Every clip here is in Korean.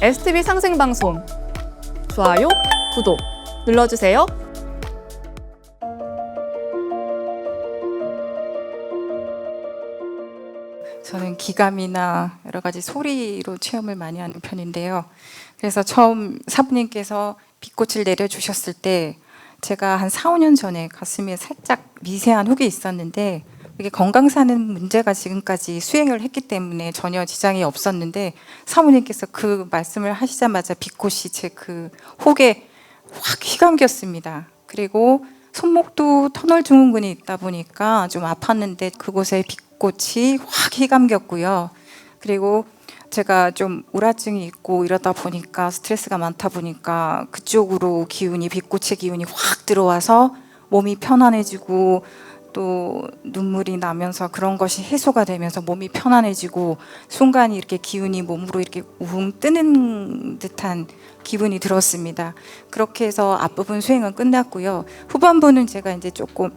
STV 상생방송 좋아요, 구독 눌러주세요. 저는 기감이나 여러 가지 소리로 체험을 많이 하는 편인데요. 그래서 처음 사부님께서 빛꽃을 내려주셨을 때 제가 한 4, 5년 전에 가슴에 살짝 미세한 혹이 있었는데 이게 건강사는 문제가 지금까지 수행을 했기 때문에 전혀 지장이 없었는데 사모님께서 그 말씀을 하시자마자 빛꽃이 제 그 혹에 확 휘감겼습니다. 그리고 손목도 터널 증후군이 있다 보니까 좀 아팠는데 그곳에 빛꽃이 확 휘감겼고요. 그리고 제가 좀 우울증이 있고 이러다 보니까 스트레스가 많다 보니까 그쪽으로 기운이 빛꽃의 기운이 확 들어와서 몸이 편안해지고 또 눈물이 나면서 그런 것이 해소가 되면서 몸이 편안해지고 순간 이렇게 기운이 몸으로 이렇게 우웅 뜨는 듯한 기분이 들었습니다. 그렇게 해서 앞부분 수행은 끝났고요. 후반부는 제가 이제 조금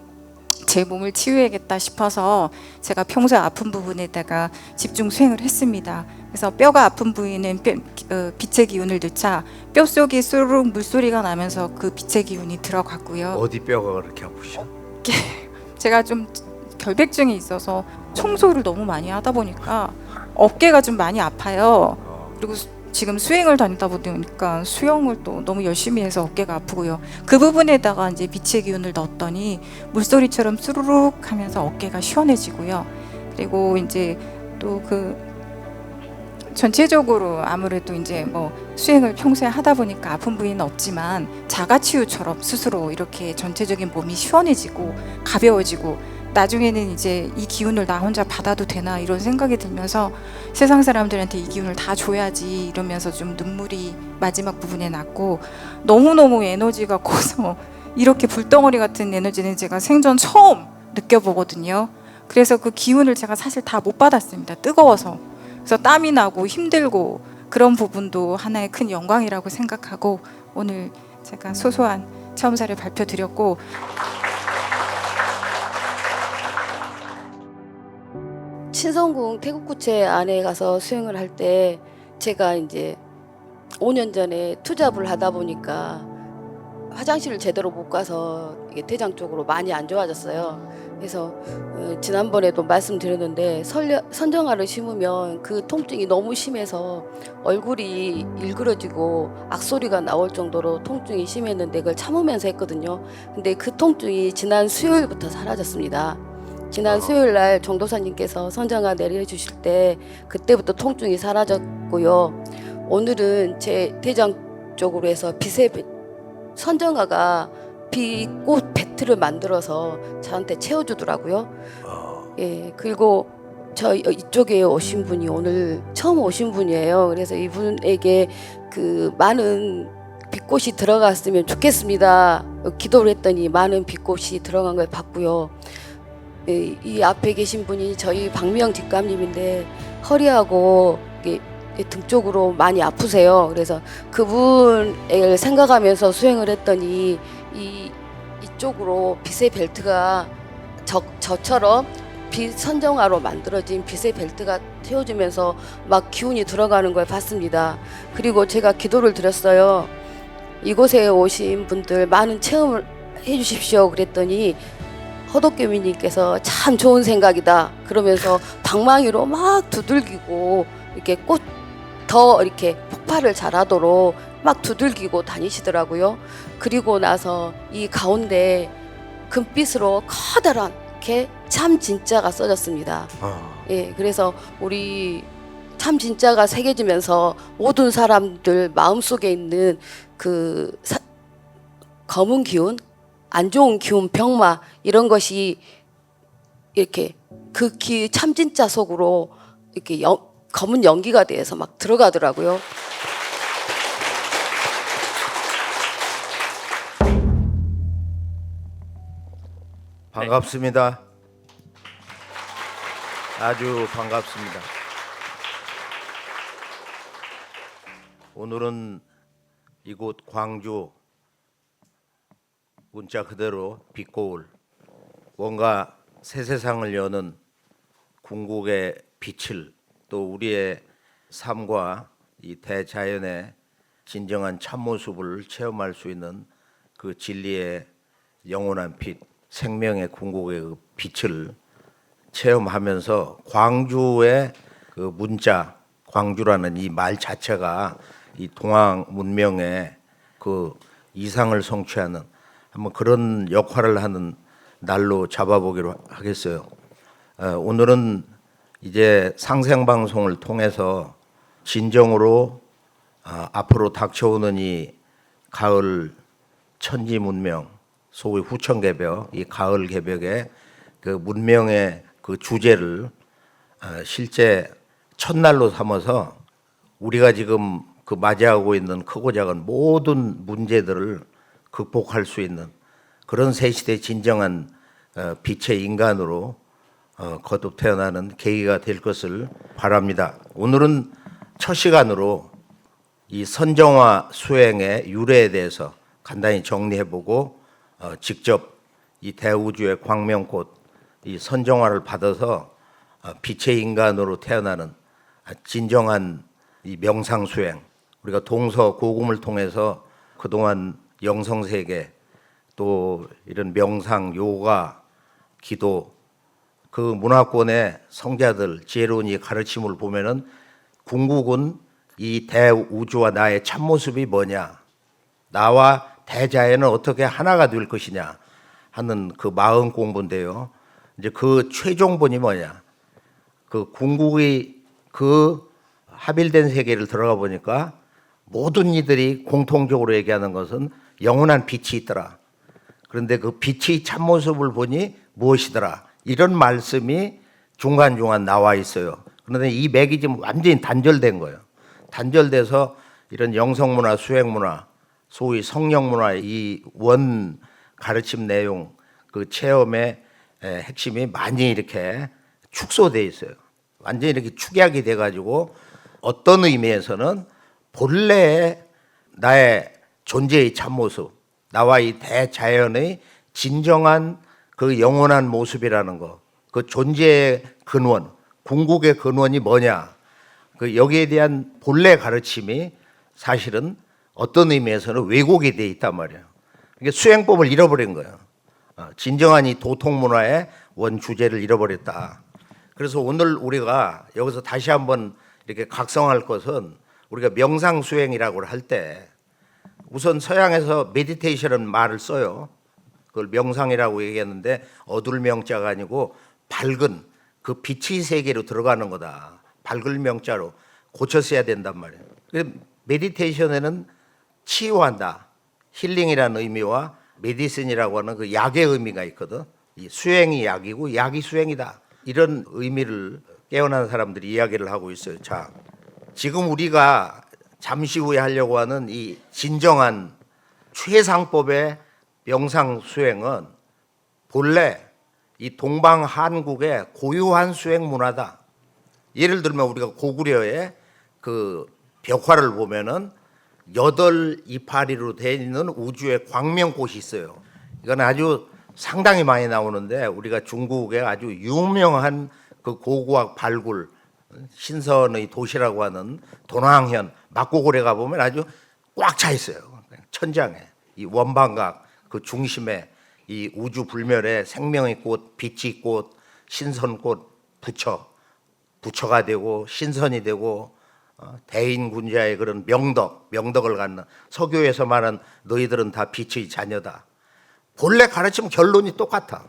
제 몸을 치유해야겠다 싶어서 제가 평소에 아픈 부분에다가 집중 수행을 했습니다. 그래서 뼈가 아픈 부위는 빛의 기운을 넣자 뼛속이 수르륵 물소리가 나면서 그 빛의 기운이 들어갔고요. 어디 뼈가 그렇게 아프셔? 제가 좀 결백증이 있어서 청소를 너무 많이 하다 보니까 어깨가 좀 많이 아파요. 그리고 지금 수행을 다니다 보니까 수영을 또 너무 열심히 해서 어깨가 아프고요. 그 부분에다가 이제 빛의 기운을 넣었더니 물소리처럼 수르륵 하면서 어깨가 시원해지고요. 그리고 이제 또 그 전체적으로 아무래도 이제 뭐 수행을 평소에 하다 보니까 아픈 부위는 없지만 자가치유처럼 스스로 이렇게 전체적인 몸이 시원해지고 가벼워지고 나중에는 이제 이 기운을 나 혼자 받아도 되나 이런 생각이 들면서 세상 사람들한테 이 기운을 다 줘야지 이러면서 좀 눈물이 마지막 부분에 났고 너무너무 에너지가 커서 이렇게 불덩어리 같은 에너지는 제가 생전 처음 느껴보거든요. 그래서 그 기운을 제가 사실 다 못 받았습니다. 뜨거워서. 그래서 땀이 나고 힘들고 그런 부분도 하나의 큰 영광이라고 생각하고 오늘 제가 소소한 체험사를 발표드렸고 신성궁 태국구체 안에 가서 수행을 할 때 제가 이제 5년 전에 투잡을 하다 보니까 화장실을 제대로 못 가서 이게 대장 쪽으로 많이 안 좋아졌어요. 그래서 지난번에도 말씀드렸는데 선정화를 심으면 그 통증이 너무 심해서 얼굴이 일그러지고 악소리가 나올 정도로 통증이 심했는데 그걸 참으면서 했거든요. 근데 그 통증이 지난 수요일부터 사라졌습니다. 지난 수요일 날 정도사님께서 선정화 내려주실 때 그때부터 통증이 사라졌고요. 오늘은 제 대장 쪽으로 해서 선정화가 빛꽃 배트를 만들어서 저한테 채워주더라고요. 예, 그리고 저 이쪽에 오신 분이 오늘 처음 오신 분이에요. 그래서 이분에게 그 많은 빛꽃이 들어갔으면 좋겠습니다. 기도를 했더니 많은 빛꽃이 들어간 걸 봤고요. 예, 이 앞에 계신 분이 저희 박미영 직감님인데 허리하고 등 쪽으로 많이 아프세요. 그래서 그분을 생각하면서 수행을 했더니 이쪽으로 빛의 벨트가 저처럼 빛 선정화로 만들어진 빛의 벨트가 채워지면서 막 기운이 들어가는 걸 봤습니다. 그리고 제가 기도를 드렸어요. 이곳에 오신 분들 많은 체험을 해주십시오. 그랬더니 허덕교미님께서 참 좋은 생각이다. 그러면서 방망이로 막 두들기고 이렇게 더 이렇게 폭발을 잘하도록 막 두들기고 다니시더라고요. 그리고 나서 이 가운데 금빛으로 커다란 이렇게 참 진짜가 써졌습니다. 예, 그래서 우리 참 진짜가 새겨지면서 모든 사람들 마음속에 있는 그 검은 기운, 안 좋은 기운, 병마 이런 것이 이렇게 그 참 진짜 속으로 이렇게 검은 연기가 돼서 막 들어가더라고요. 반갑습니다. 아주 반갑습니다. 오늘은 이곳 광주 문자 그대로 빛고울 뭔가 새 세상을 여는 궁극의 빛을 또 우리의 삶과 이 대자연의 진정한 참모습을 체험할 수 있는 그 진리의 영원한 빛, 생명의 궁극의 그 빛을 체험하면서 광주의 그 문자, 광주라는 이 말 자체가 이 동양 문명의 그 이상을 성취하는 한번 그런 역할을 하는 날로 잡아보기로 하겠어요. 오늘은 이제 상생방송을 통해서 진정으로 앞으로 닥쳐오는 이 가을 천지 문명, 소위 후천개벽, 이 가을 개벽의 그 문명의 그 주제를 실제 첫날로 삼아서 우리가 지금 그 맞이하고 있는 크고 작은 모든 문제들을 극복할 수 있는 그런 새 시대의 진정한 빛의 인간으로 거듭 태어나는 계기가 될 것을 바랍니다. 오늘은 첫 시간으로 이 선정화 수행의 유래에 대해서 간단히 정리해보고 직접 이 대우주의 광명꽃 이 선정화를 받아서 빛의 인간으로 태어나는 진정한 이 명상 수행, 우리가 동서 고금을 통해서 그동안 영성세계 또 이런 명상, 요가, 기도 그 문화권의 성자들 지혜로운 이 가르침을 보면은 궁극은 이 대우주와 나의 참모습이 뭐냐, 나와 대자연은 어떻게 하나가 될 것이냐 하는 그 마음 공부인데요. 이제 그 최종본이 뭐냐, 그 궁극의 그 합일된 세계를 들어가 보니까 모든 이들이 공통적으로 얘기하는 것은 영원한 빛이 있더라. 그런데 그 빛의 참모습을 보니 무엇이더라. 이런 말씀이 중간중간 나와 있어요. 그런데 이 맥이 지금 완전히 단절된 거예요. 단절돼서 이런 영성문화, 수행문화, 소위 성령문화 이 원 가르침 내용 그 체험의 핵심이 많이 이렇게 축소돼 있어요. 완전히 이렇게 축약이 돼가지고 어떤 의미에서는 본래의 나의 존재의 참모습, 나와 이 대자연의 진정한 그 영원한 모습이라는 거, 그 존재의 근원, 궁극의 근원이 뭐냐, 그 여기에 대한 본래 가르침이 사실은 어떤 의미에서는 왜곡이 돼 있단 말이에요. 이게 수행법을 잃어버린 거예요. 진정한 이 도통 문화의 원 주제를 잃어버렸다. 그래서 오늘 우리가 여기서 다시 한번 이렇게 각성할 것은 우리가 명상 수행이라고 할 때 우선 서양에서 메디테이션은 말을 써요. 그걸 명상이라고 얘기했는데 어둘 명자가 아니고 밝은 그 빛의 세계로 들어가는 거다. 밝을 명자로 고쳤어야 된단 말이에요. 메디테이션에는 치유한다, 힐링이라는 의미와 메디슨이라고 하는 그 약의 의미가 있거든. 이 수행이 약이고 약이 수행이다. 이런 의미를 깨어난 사람들이 이야기를 하고 있어요. 자, 지금 우리가 잠시 후에 하려고 하는 이 진정한 최상법의 명상 수행은 본래 이 동방 한국의 고유한 수행 문화다. 예를 들면 우리가 고구려의 그 벽화를 보면은 8 이파리로 되어 있는 우주의 광명꽃이 있어요. 이건 아주 상당히 많이 나오는데 우리가 중국의 아주 유명한 그 고고학 발굴 신선의 도시라고 하는 도낭현 막고골에 가보면 아주 꽉 차 있어요. 천장에 이 원방각 그 중심에 이 우주 불멸의 생명의 꽃, 빛의 꽃, 신선꽃 부처가 되고 신선이 되고 대인군자의 그런 명덕을 갖는 서교에서 말한 너희들은 다 빛의 자녀다. 본래 가르침 결론이 똑같아.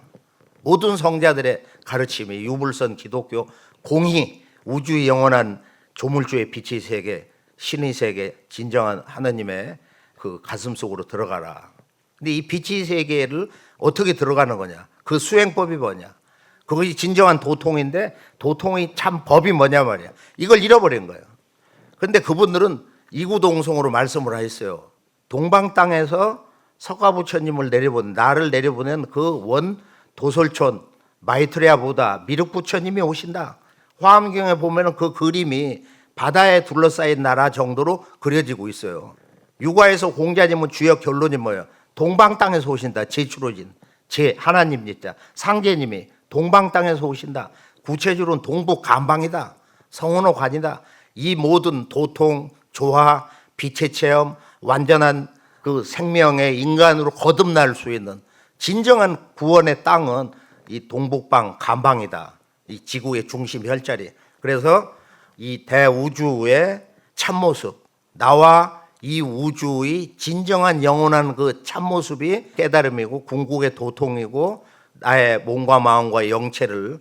모든 성자들의 가르침이 유불선 기독교 공히 우주의 영원한 조물주의 빛의 세계, 신의 세계, 진정한 하나님의 그 가슴 속으로 들어가라. 근데 이 빛의 세계를 어떻게 들어가는 거냐? 그 수행법이 뭐냐? 그것이 진정한 도통인데 도통의 참 법이 뭐냐 말이야. 이걸 잃어버린 거예요. 그런데 그분들은 이구동성으로 말씀을 하셨어요. 동방 땅에서 석가부처님을 나를 내려보낸 그 원 도솔촌 마이트레아보다 미륵부처님이 오신다. 화엄경에 보면 그 그림이 바다에 둘러싸인 나라 정도로 그려지고 있어요. 육아에서 공자님은 주역 결론이 뭐예요? 동방 땅에서 오신다. 제추로진 제 하나님 진짜 상제님이 동방 땅에서 오신다. 구체적으로는 동북 간방이다. 성원호관이다. 이 모든 도통, 조화, 빛의 체험, 완전한 그 생명의 인간으로 거듭날 수 있는 진정한 구원의 땅은 이 동북방 간방이다. 이 지구의 중심 혈자리. 그래서 이 대우주의 참모습, 나와 이 우주의 진정한 영원한 그 참모습이 깨달음이고 궁극의 도통이고 나의 몸과 마음과 영체를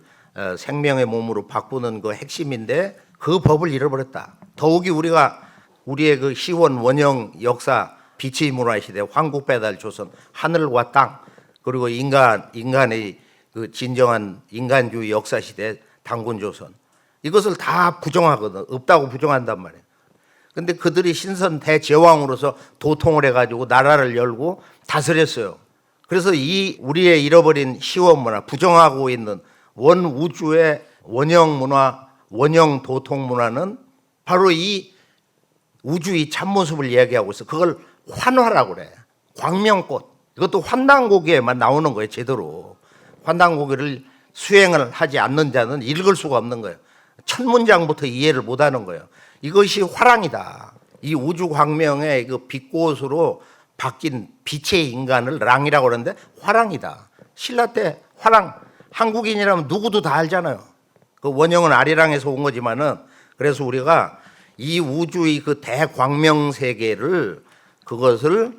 생명의 몸으로 바꾸는 그 핵심인데 그 법을 잃어버렸다. 더욱이 우리가 우리의 그 시원 원형 역사 빛의 문화 시대 황국 배달 조선 하늘과 땅 그리고 인간의 그 진정한 인간주의 역사 시대 단군 조선 이것을 다 부정하거든. 없다고 부정한단 말이에요. 근데 그들이 신선 대제왕으로서 도통을 해가지고 나라를 열고 다스렸어요. 그래서 이 우리의 잃어버린 시원 문화, 부정하고 있는 원 우주의 원형 문화, 원형 도통 문화는 바로 이 우주의 참모습을 이야기하고 있어. 그걸 환화라고 그래. 광명꽃. 이것도 환단고기에만 나오는 거예요, 제대로. 환단고기를 수행을 하지 않는 자는 읽을 수가 없는 거예요. 첫 문장부터 이해를 못 하는 거예요. 이것이 화랑이다. 이 우주 광명의 그 빛꽃으로 바뀐 빛의 인간을 랑이라고 그러는데 화랑이다. 신라 때 화랑, 한국인이라면 누구도 다 알잖아요. 그 원형은 아리랑에서 온 거지만은 그래서 우리가 이 우주의 그 대광명 세계를 그것을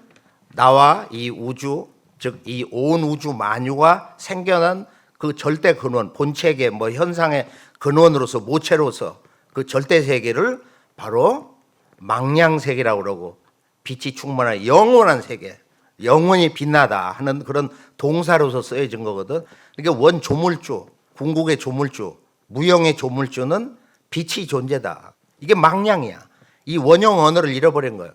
나와 이 우주 즉 이 온 우주 만유가 생겨난 그 절대 근원 본체계 뭐 현상의 근원으로서 모체로서 그 절대 세계를 바로 망량 세계라고 그러고 빛이 충만한 영원한 세계 영원히 빛나다 하는 그런 동사로서 쓰여진 거거든. 그러니까 원 조물주 궁극의 조물주 무형의 조물주는 빛이 존재다. 이게 망량이야. 이 원형 언어를 잃어버린 거예요.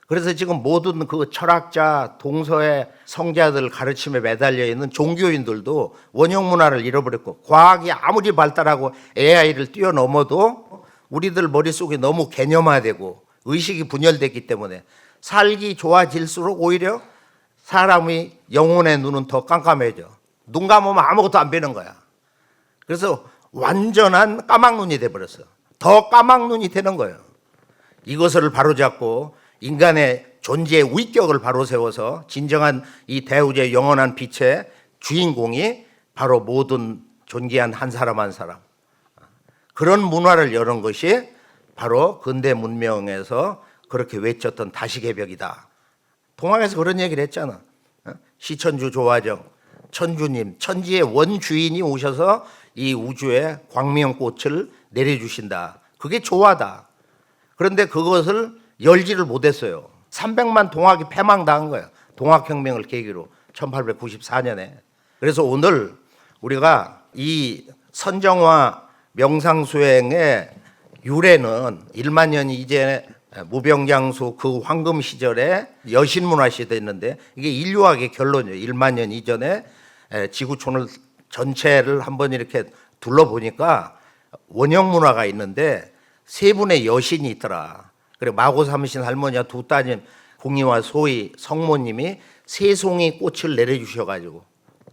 그래서 지금 모든 그 철학자, 동서의 성자들 가르침에 매달려 있는 종교인들도 원형 문화를 잃어버렸고 과학이 아무리 발달하고 AI를 뛰어넘어도 우리들 머릿속에 너무 개념화되고 의식이 분열됐기 때문에 살기 좋아질수록 오히려 사람의 영혼의 눈은 더 깜깜해져. 눈 감으면 아무것도 안 보이는 거야. 그래서 완전한 까막눈이 돼버렸어. 더 까막눈이 되는 거예요. 이것을 바로잡고 인간의 존재의 위격을 바로 세워서 진정한 이 대우주의 영원한 빛의 주인공이 바로 모든 존귀한 한 사람 한 사람. 그런 문화를 여는 것이 바로 근대 문명에서 그렇게 외쳤던 다시개벽이다. 동학에서 그런 얘기를 했잖아. 시천주 조화정, 천주님, 천지의 원주인이 오셔서 이 우주에 광명꽃을 내려주신다. 그게 조화다. 그런데 그것을 열지를 못했어요. 300만 동학이 패망당한 거예요. 동학혁명을 계기로 1894년에. 그래서 오늘 우리가 이 선정화 명상수행의 유래는 1만 년 이전에 무병장수 그 황금 시절에 여신문화 시대였는데 이게 인류학의 결론이에요. 1만 년 이전에 지구촌을 전체를 한번 이렇게 둘러보니까 원형 문화가 있는데 세 분의 여신이 있더라. 그래 마고 삼으신 할머니와 두 따님 공이와 소희 성모님이 세 송이 꽃을 내려주셔가지고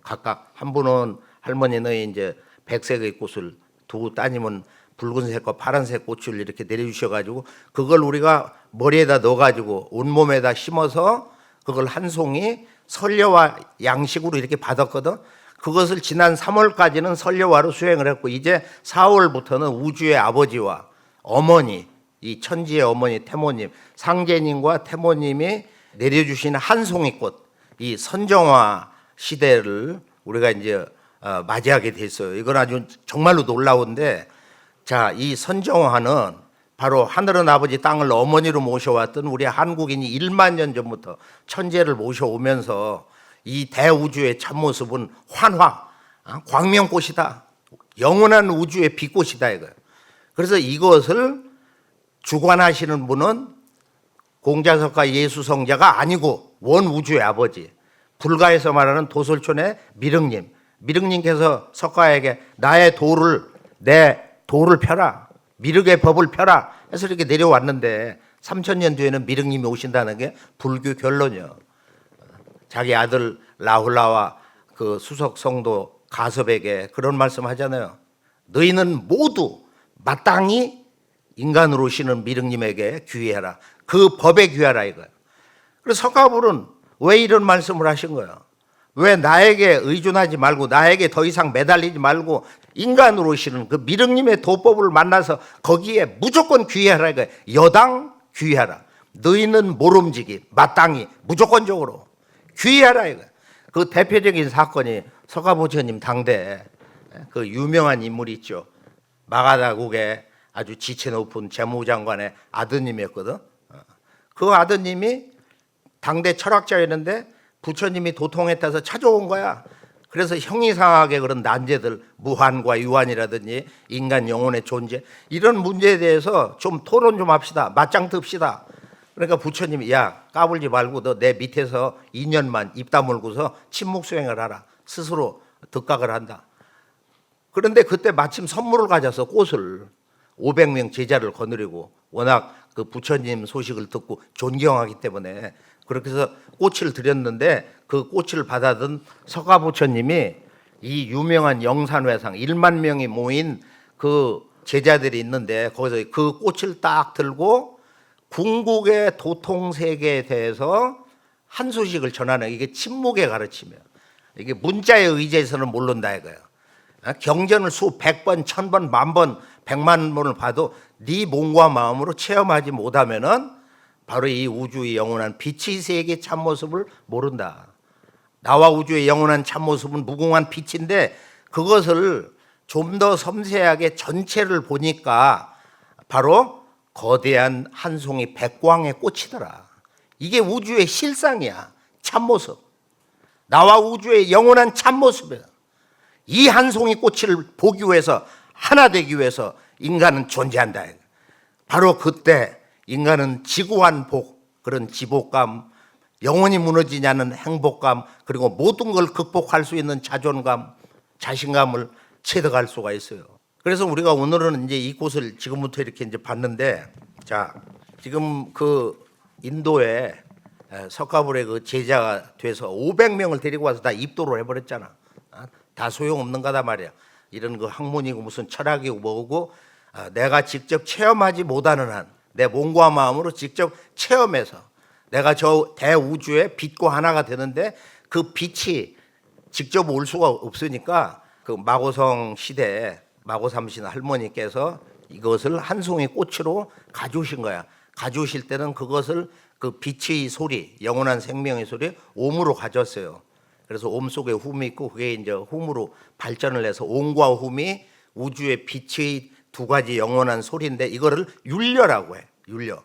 각각 한 분은 할머니는 이제 백색의 꽃을 두 따님은 붉은색과 파란색 꽃을 이렇게 내려주셔가지고 그걸 우리가 머리에다 넣어가지고 온몸에다 심어서 그걸 한 송이 설려와 양식으로 이렇게 받았거든. 그것을 지난 3월까지는 설려와로 수행을 했고 이제 4월부터는 우주의 아버지와 어머니 이 천지의 어머니 태모님 상제님과 태모님이 내려주신 한 송이 꽃 이 선정화 시대를 우리가 이제 맞이하게 됐어요. 이건 아주 정말로 놀라운데 자, 이 선정화는 바로 하늘은 아버지 땅을 어머니로 모셔왔던 우리 한국인이 1만 년 전부터 천재를 모셔오면서 이 대우주의 참모습은 환화, 광명꽃이다. 영원한 우주의 빛꽃이다 이거예요. 그래서 이것을 주관하시는 분은 공자석가 예수성자가 아니고 원 우주의 아버지 불가에서 말하는 도솔촌의 미륵님 미륵님께서 석가에게 나의 도를 내 도를 펴라 미륵의 법을 펴라 해서 이렇게 내려왔는데 3000년 뒤에는 미륵님이 오신다는 게 불교 결론이요. 자기 아들 라훌라와 그 수석 성도 가섭에게 그런 말씀 하잖아요. 너희는 모두 마땅히 인간으로 오시는 미륵님에게 귀의해라. 그 법에 귀하라 이거예요. 그래서 석가불은 왜 이런 말씀을 하신 거예요? 왜 나에게 의존하지 말고 나에게 더 이상 매달리지 말고 인간으로 오시는 그 미륵님의 도법을 만나서 거기에 무조건 귀의하라 이거예요. 여당 귀의하라. 너희는 모름지기 마땅히 무조건적으로 귀의하라 이거예요. 그 대표적인 사건이 석가모니님 당대 그 유명한 인물이 있죠. 마가다국의 아주 지체 높은 재무장관의 아드님이었거든. 그 아드님이 당대 철학자였는데 부처님이 도통에 따라서 찾아온 거야. 그래서 형이상하게 그런 난제들, 무한과 유한이라든지 인간 영혼의 존재 이런 문제에 대해서 좀 토론 좀 합시다. 맞짱 듭시다. 그러니까 부처님이 야 까불지 말고 너 내 밑에서 2년만 입 다물고서 침묵 수행을 하라. 스스로 득각을 한다. 그런데 그때 마침 선물을 가져서 꽃을 500명 제자를 거느리고 워낙 그 부처님 소식을 듣고 존경하기 때문에 그렇게 해서 꽃을 드렸는데 그 꽃을 받아든 석가부처님이 이 유명한 영산회상 1만 명이 모인 그 제자들이 있는데 거기서 그 꽃을 딱 들고 궁극의 도통세계에 대해서 한 소식을 전하는 이게 침묵의 가르침이에요. 이게 문자에 의지해서는 모른다 이거예요. 경전을 수백 번, 1000번, 10,000번, 100만 번을 봐도 네 몸과 마음으로 체험하지 못하면은 바로 이 우주의 영원한 빛의 세계 참모습을 모른다. 나와 우주의 영원한 참모습은 무궁한 빛인데 그것을 좀 더 섬세하게 전체를 보니까 바로 거대한 한 송이 백광의 꽃이더라. 이게 우주의 실상이야. 참모습. 나와 우주의 영원한 참모습이야. 이 한 송이 꽃을 보기 위해서 하나 되기 위해서 인간은 존재한다. 바로 그때 인간은 지구한 복, 그런 지복감, 영원히 무너지지 않는 행복감, 그리고 모든 걸 극복할 수 있는 자존감, 자신감을 체득할 수가 있어요. 그래서 우리가 오늘은 이제 이 꽃을 지금부터 이렇게 이제 봤는데, 자, 지금 그 인도에 석가불의 그 제자가 돼서 500명을 데리고 와서 다 입도를 해버렸잖아. 다 소용없는 거다 말이야. 이런 그 학문이고 무슨 철학이고 뭐고 내가 직접 체험하지 못하는 한 내 몸과 마음으로 직접 체험해서 내가 저 대우주의 빛과 하나가 되는데 그 빛이 직접 올 수가 없으니까 그 마고성 시대에 마고삼신 할머니께서 이것을 한 송이 꽃으로 가져오신 거야. 가져오실 때는 그것을 그 빛의 소리, 영원한 생명의 소리 옴으로 가져왔어요. 그래서 옴 속에 훔이 있고 그게 이제 훔으로 발전을 해서 옴과 훔이 우주의 빛의 두 가지 영원한 소리인데 이거를 율려라고 해. 율려.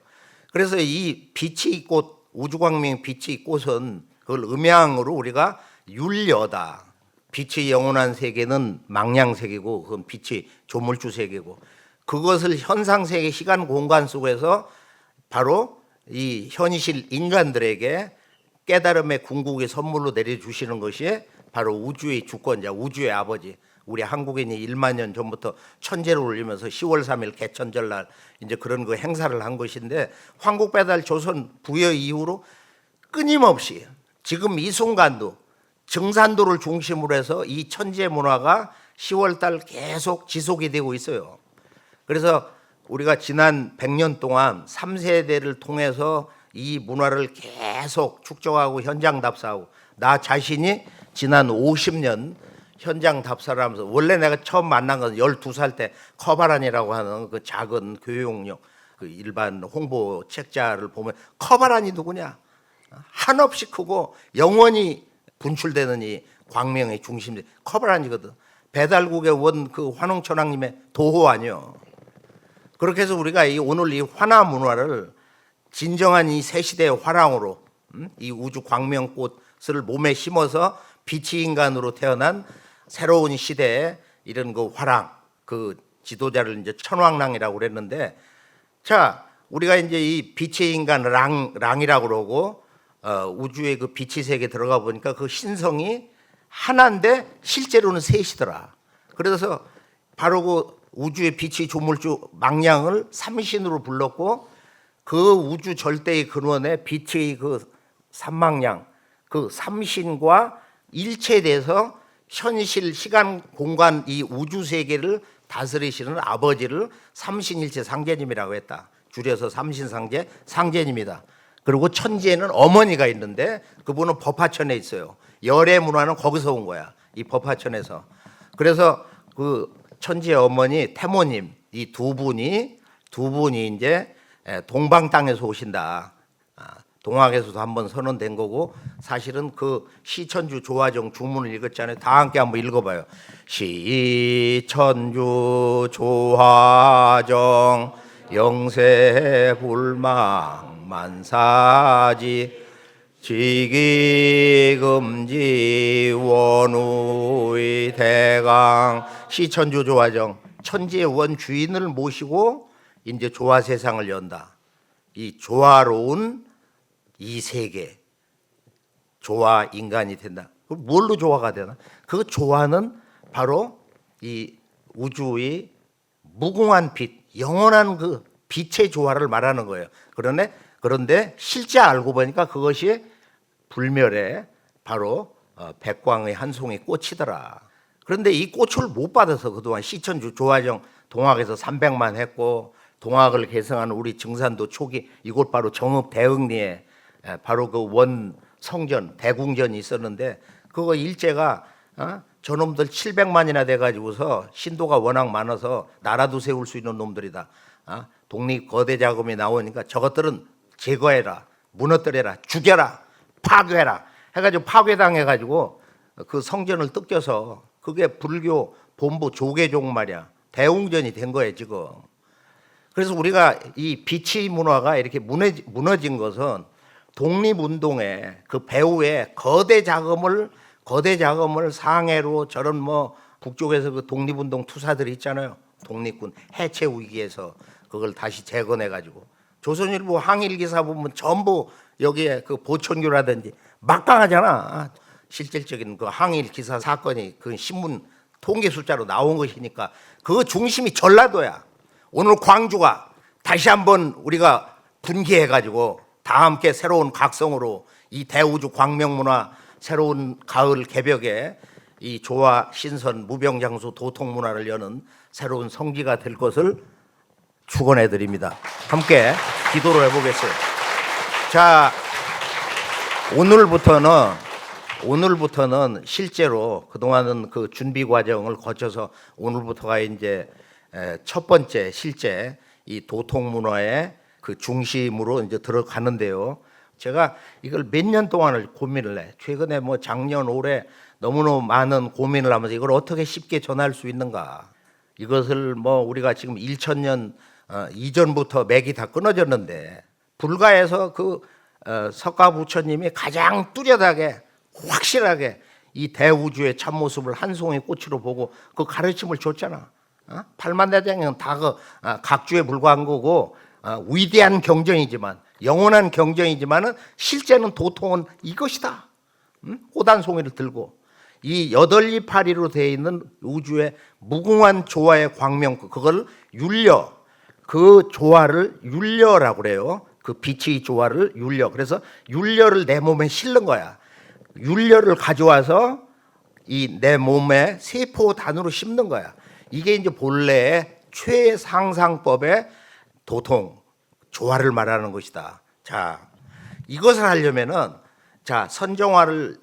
그래서 이 빛의 꽃, 우주광명의 빛의 꽃은 그걸 음양으로 우리가 율려다. 빛의 영원한 세계는 망량세계고 그건 빛의 조물주 세계고 그것을 현상세계 시간 공간 속에서 바로 이 현실 인간들에게 깨달음의 궁극의 선물로 내려주시는 것이 바로 우주의 주권자, 우주의 아버지. 우리 한국인이 1만 년 전부터 천재를 올리면서 10월 3일 개천절날 이제 그런 그 행사를 한 것인데 황국배달 조선 부여 이후로 끊임없이 지금 이 순간도 증산도를 중심으로 해서 이 천재 문화가 10월달 계속 지속이 되고 있어요. 그래서 우리가 지난 100년 동안 3세대를 통해서 이 문화를 계속 축적하고 현장 답사하고 나 자신이 지난 50년 현장 답사를 하면서 원래 내가 처음 만난 건 12살 때 커바란이라고 하는 그 작은 교육용 그 일반 홍보 책자를 보면 커바란이 누구냐? 한없이 크고 영원히 분출되는 이 광명의 중심지 커바란이거든. 배달국의 원 그 환웅천왕님의 도호 아니요. 그렇게 해서 우리가 이 오늘 이 환화 문화를 진정한 이 새 시대의 화랑으로 이 우주 광명꽃을 몸에 심어서 빛의 인간으로 태어난 새로운 시대에 이런 그 화랑 그 지도자를 이제 천왕랑이라고 그랬는데 자 우리가 이제 이 빛의 인간 랑이라고 그러고 우주의 그 빛의 세계에 들어가 보니까 그 신성이 하나인데 실제로는 셋이더라. 그래서 바로 그 우주의 빛의 조물주 망량을 삼신으로 불렀고 그 우주 절대의 근원에 빛의 그 삼망량 그 삼신과 일체돼서 현실 시간 공간 이 우주 세계를 다스리시는 아버지를 삼신일체 상제님이라고 했다. 줄여서 삼신상제 상제님이다. 그리고 천지에는 어머니가 있는데 그분은 법화천에 있어요. 열의 문화는 거기서 온 거야. 이 법화천에서. 그래서 그 천지의 어머니 태모님 이 두 분이 이제 동방 땅에서 오신다. 동학에서도 한번 선언된 거고 사실은 그 시천주 조화정 주문을 읽었잖아요. 다 함께 한번 읽어봐요. 시천주 조화정 영세불망 만사지 지기금지 원우의 대강 시천주 조화정 천지의 원 주인을 모시고 이제 조화 세상을 연다. 이 조화로운 이 세계 조화 인간이 된다. 뭘로 조화가 되나? 그 조화는 바로 이 우주의 무궁한 빛, 영원한 그 빛의 조화를 말하는 거예요. 그런데 실제 알고 보니까 그것이 불멸의 바로 백광의 한 송이 꽃이더라. 그런데 이 꽃을 못 받아서 그동안 시천주 조화정 동학에서 300만 했고 동학을 개성하는 우리 증산도 초기 이곳 바로 정읍 대흥리에 바로 그 원 성전 대궁전이 있었는데 그거 일제가 저놈들 700만이나 돼가지고서 신도가 워낙 많아서 나라도 세울 수 있는 놈들이다. 독립 거대 자금이 나오니까 저것들은 제거해라, 무너뜨려라, 죽여라, 파괴해라 해가지고 파괴당해가지고 그 성전을 뜯겨서 그게 불교 본부 조계종 말이야. 대웅전이 된 거예요 지금. 그래서 우리가 이 비치 문화가 이렇게 무너진 것은 독립운동의 그 배후에 거대 자금을 상해로 저런 뭐 북쪽에서 그 독립운동 투사들이 있잖아요. 독립군 해체 위기에서 그걸 다시 재건해 가지고 조선일보 항일 기사 보면 전부 여기에 그 보천교라든지 막강하잖아. 실질적인 그 항일 기사 사건이 그 신문 통계 숫자로 나온 것이니까 그 중심이 전라도야. 오늘 광주가 다시 한번 우리가 분개해 가지고 다 함께 새로운 각성으로 이 대우주 광명문화 새로운 가을 개벽에 이 조화 신선 무병장수 도통문화를 여는 새로운 성지가 될 것을 축원해 드립니다. 함께 기도를 해보겠어요. 자, 오늘부터는 실제로 그동안은 그 준비 과정을 거쳐서 오늘부터가 이제 첫 번째 실제 이 도통문화의 그 중심으로 이제 들어가는데요. 제가 이걸 몇 년 동안을 고민을 해. 최근에 뭐 작년 올해 너무너무 많은 고민을 하면서 이걸 어떻게 쉽게 전할 수 있는가. 이것을 뭐 우리가 지금 1000년 이전부터 맥이 다 끊어졌는데 불가에서 그 석가부처님이 가장 뚜렷하게 확실하게 이 대우주의 참모습을 한 송이 꽃으로 보고 그 가르침을 줬잖아. 팔만대장은 다 그 각주에 불과한 거고 위대한 경전이지만 영원한 경전이지만은 실제는 도통은 이것이다. 꽃 한 송이를 들고 이 828이로 되어 있는 우주의 무궁한 조화의 광명 그걸 율려 그 조화를 율려라고 그래요. 그 빛의 조화를 율려. 그래서 율려를 내 몸에 실는 거야. 율려를 가져와서 이 내 몸에 세포 단으로 심는 거야. 이게 이제 본래의 최상상법의 도통 조화를 말하는 것이다. 자, 이것을 하려면은 자 선정화를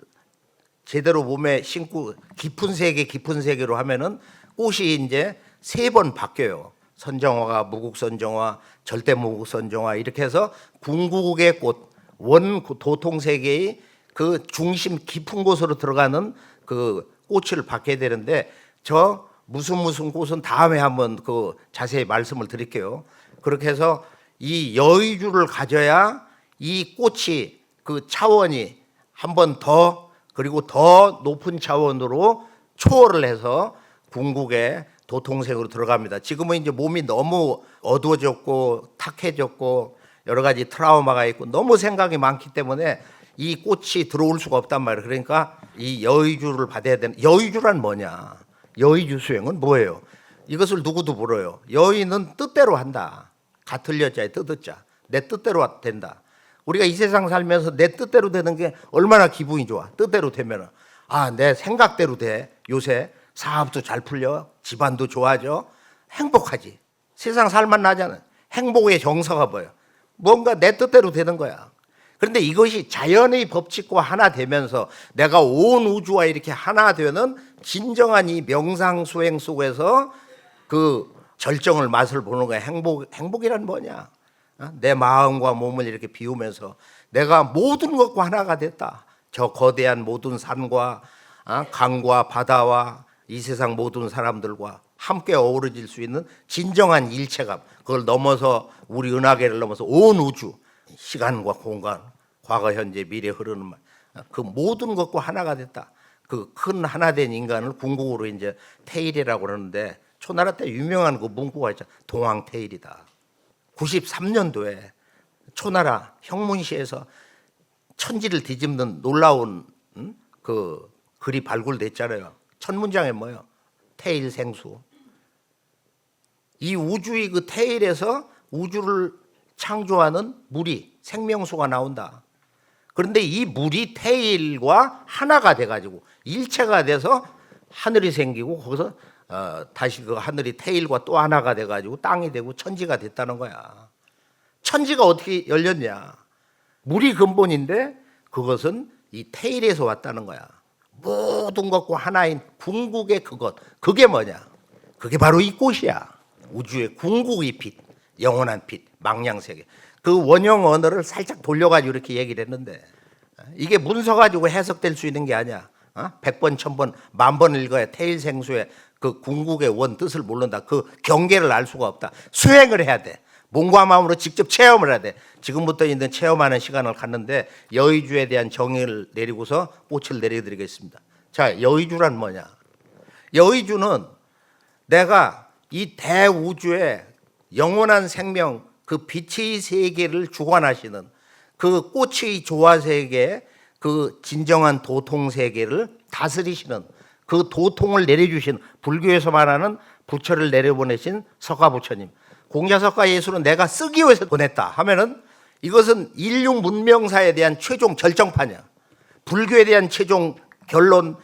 제대로 몸에 심고 깊은 세계로 하면은 꽃이 이제 3번 바뀌어요. 선정화가 무국선정화, 절대무국선정화 이렇게 해서 궁극의 꽃, 원 도통 세계의 그 중심 깊은 곳으로 들어가는 그 꽃을 받게 되는데 저 무슨 꽃은 다음에 한번 그 자세히 말씀을 드릴게요. 그렇게 해서 이 여의주를 가져야 이 꽃이 그 차원이 한 번 더 그리고 더 높은 차원으로 초월을 해서 궁극의 도통생으로 들어갑니다. 지금은 이제 몸이 너무 어두워졌고 탁해졌고 여러 가지 트라우마가 있고 너무 생각이 많기 때문에 이 꽃이 들어올 수가 없단 말이에요. 그러니까 이 여의주를 받아야 되는 여의주란 뭐냐? 여의주 수행은 뭐예요? 이것을 누구도 물어요. 여의는 뜻대로 한다. 같을 여자의 뜻자. 내 뜻대로 된다. 우리가 이 세상 살면서 내 뜻대로 되는 게 얼마나 기분이 좋아. 뜻대로 되면은 내 생각대로 돼. 요새 사업도 잘 풀려. 집안도 좋아져. 행복하지. 세상 살만 나잖아. 행복의 정서가 뭐야? 뭔가 내 뜻대로 되는 거야. 그런데 이것이 자연의 법칙과 하나 되면서 내가 온 우주와 이렇게 하나 되는 진정한 이 명상 수행 속에서 그 절정을 맛을 보는 거야. 행복이란 뭐냐? 내 마음과 몸을 이렇게 비우면서 내가 모든 것과 하나가 됐다. 저 거대한 모든 산과 강과 바다와 이 세상 모든 사람들과 함께 어우러질 수 있는 진정한 일체감. 그걸 넘어서 우리 은하계를 넘어서 온 우주, 시간과 공간, 과거, 현재, 미래 흐르는 말, 그 모든 것과 하나가 됐다. 그 큰 하나 된 인간을 궁극으로 이제 태일이라고 그러는데 초나라 때 유명한 그 문구가 있잖아. 동황태일이다. 93년도에 초나라 형문시에서 천지를 뒤집는 놀라운 그 글이 발굴됐잖아요. 첫 문장에 뭐예요? 태일생수. 이 우주의 그 태일에서 우주를 창조하는 물이 생명수가 나온다. 그런데 이 물이 태일과 하나가 돼가지고 일체가 돼서 하늘이 생기고 거기서 다시 그 하늘이 태일과 또 하나가 돼가지고 땅이 되고 천지가 됐다는 거야. 천지가 어떻게 열렸냐? 물이 근본인데 그것은 이 태일에서 왔다는 거야. 모든 것과 하나인 궁극의 그것. 그게 뭐냐? 그게 바로 이 꽃이야. 우주의 궁극의 빛, 영원한 빛, 망량세계. 그 원형 언어를 살짝 돌려가지고 이렇게 얘기를 했는데 이게 문서 가지고 해석될 수 있는 게 아니야. 100번, 1000번, 10,000번 읽어야 태일생수의 그 궁극의 원 뜻을 모른다. 그 경계를 알 수가 없다. 수행을 해야 돼. 몸과 마음으로 직접 체험을 해야 돼. 지금부터 있는 체험하는 시간을 갖는데 여의주에 대한 정의를 내리고서 꽃을 내려드리겠습니다. 자, 여의주란 뭐냐? 여의주는 내가 이 대우주의 영원한 생명, 그 빛의 세계를 주관하시는 그 꽃의 조화세계, 그 진정한 도통세계를 다스리시는 그 도통을 내려주신 불교에서 말하는 부처를 내려보내신 석가부처님. 공자석가 예수는 내가 쓰기 위해서 보냈다 하면은 이것은 인류 문명사에 대한 최종 결정판이야. 불교에 대한 최종 결론,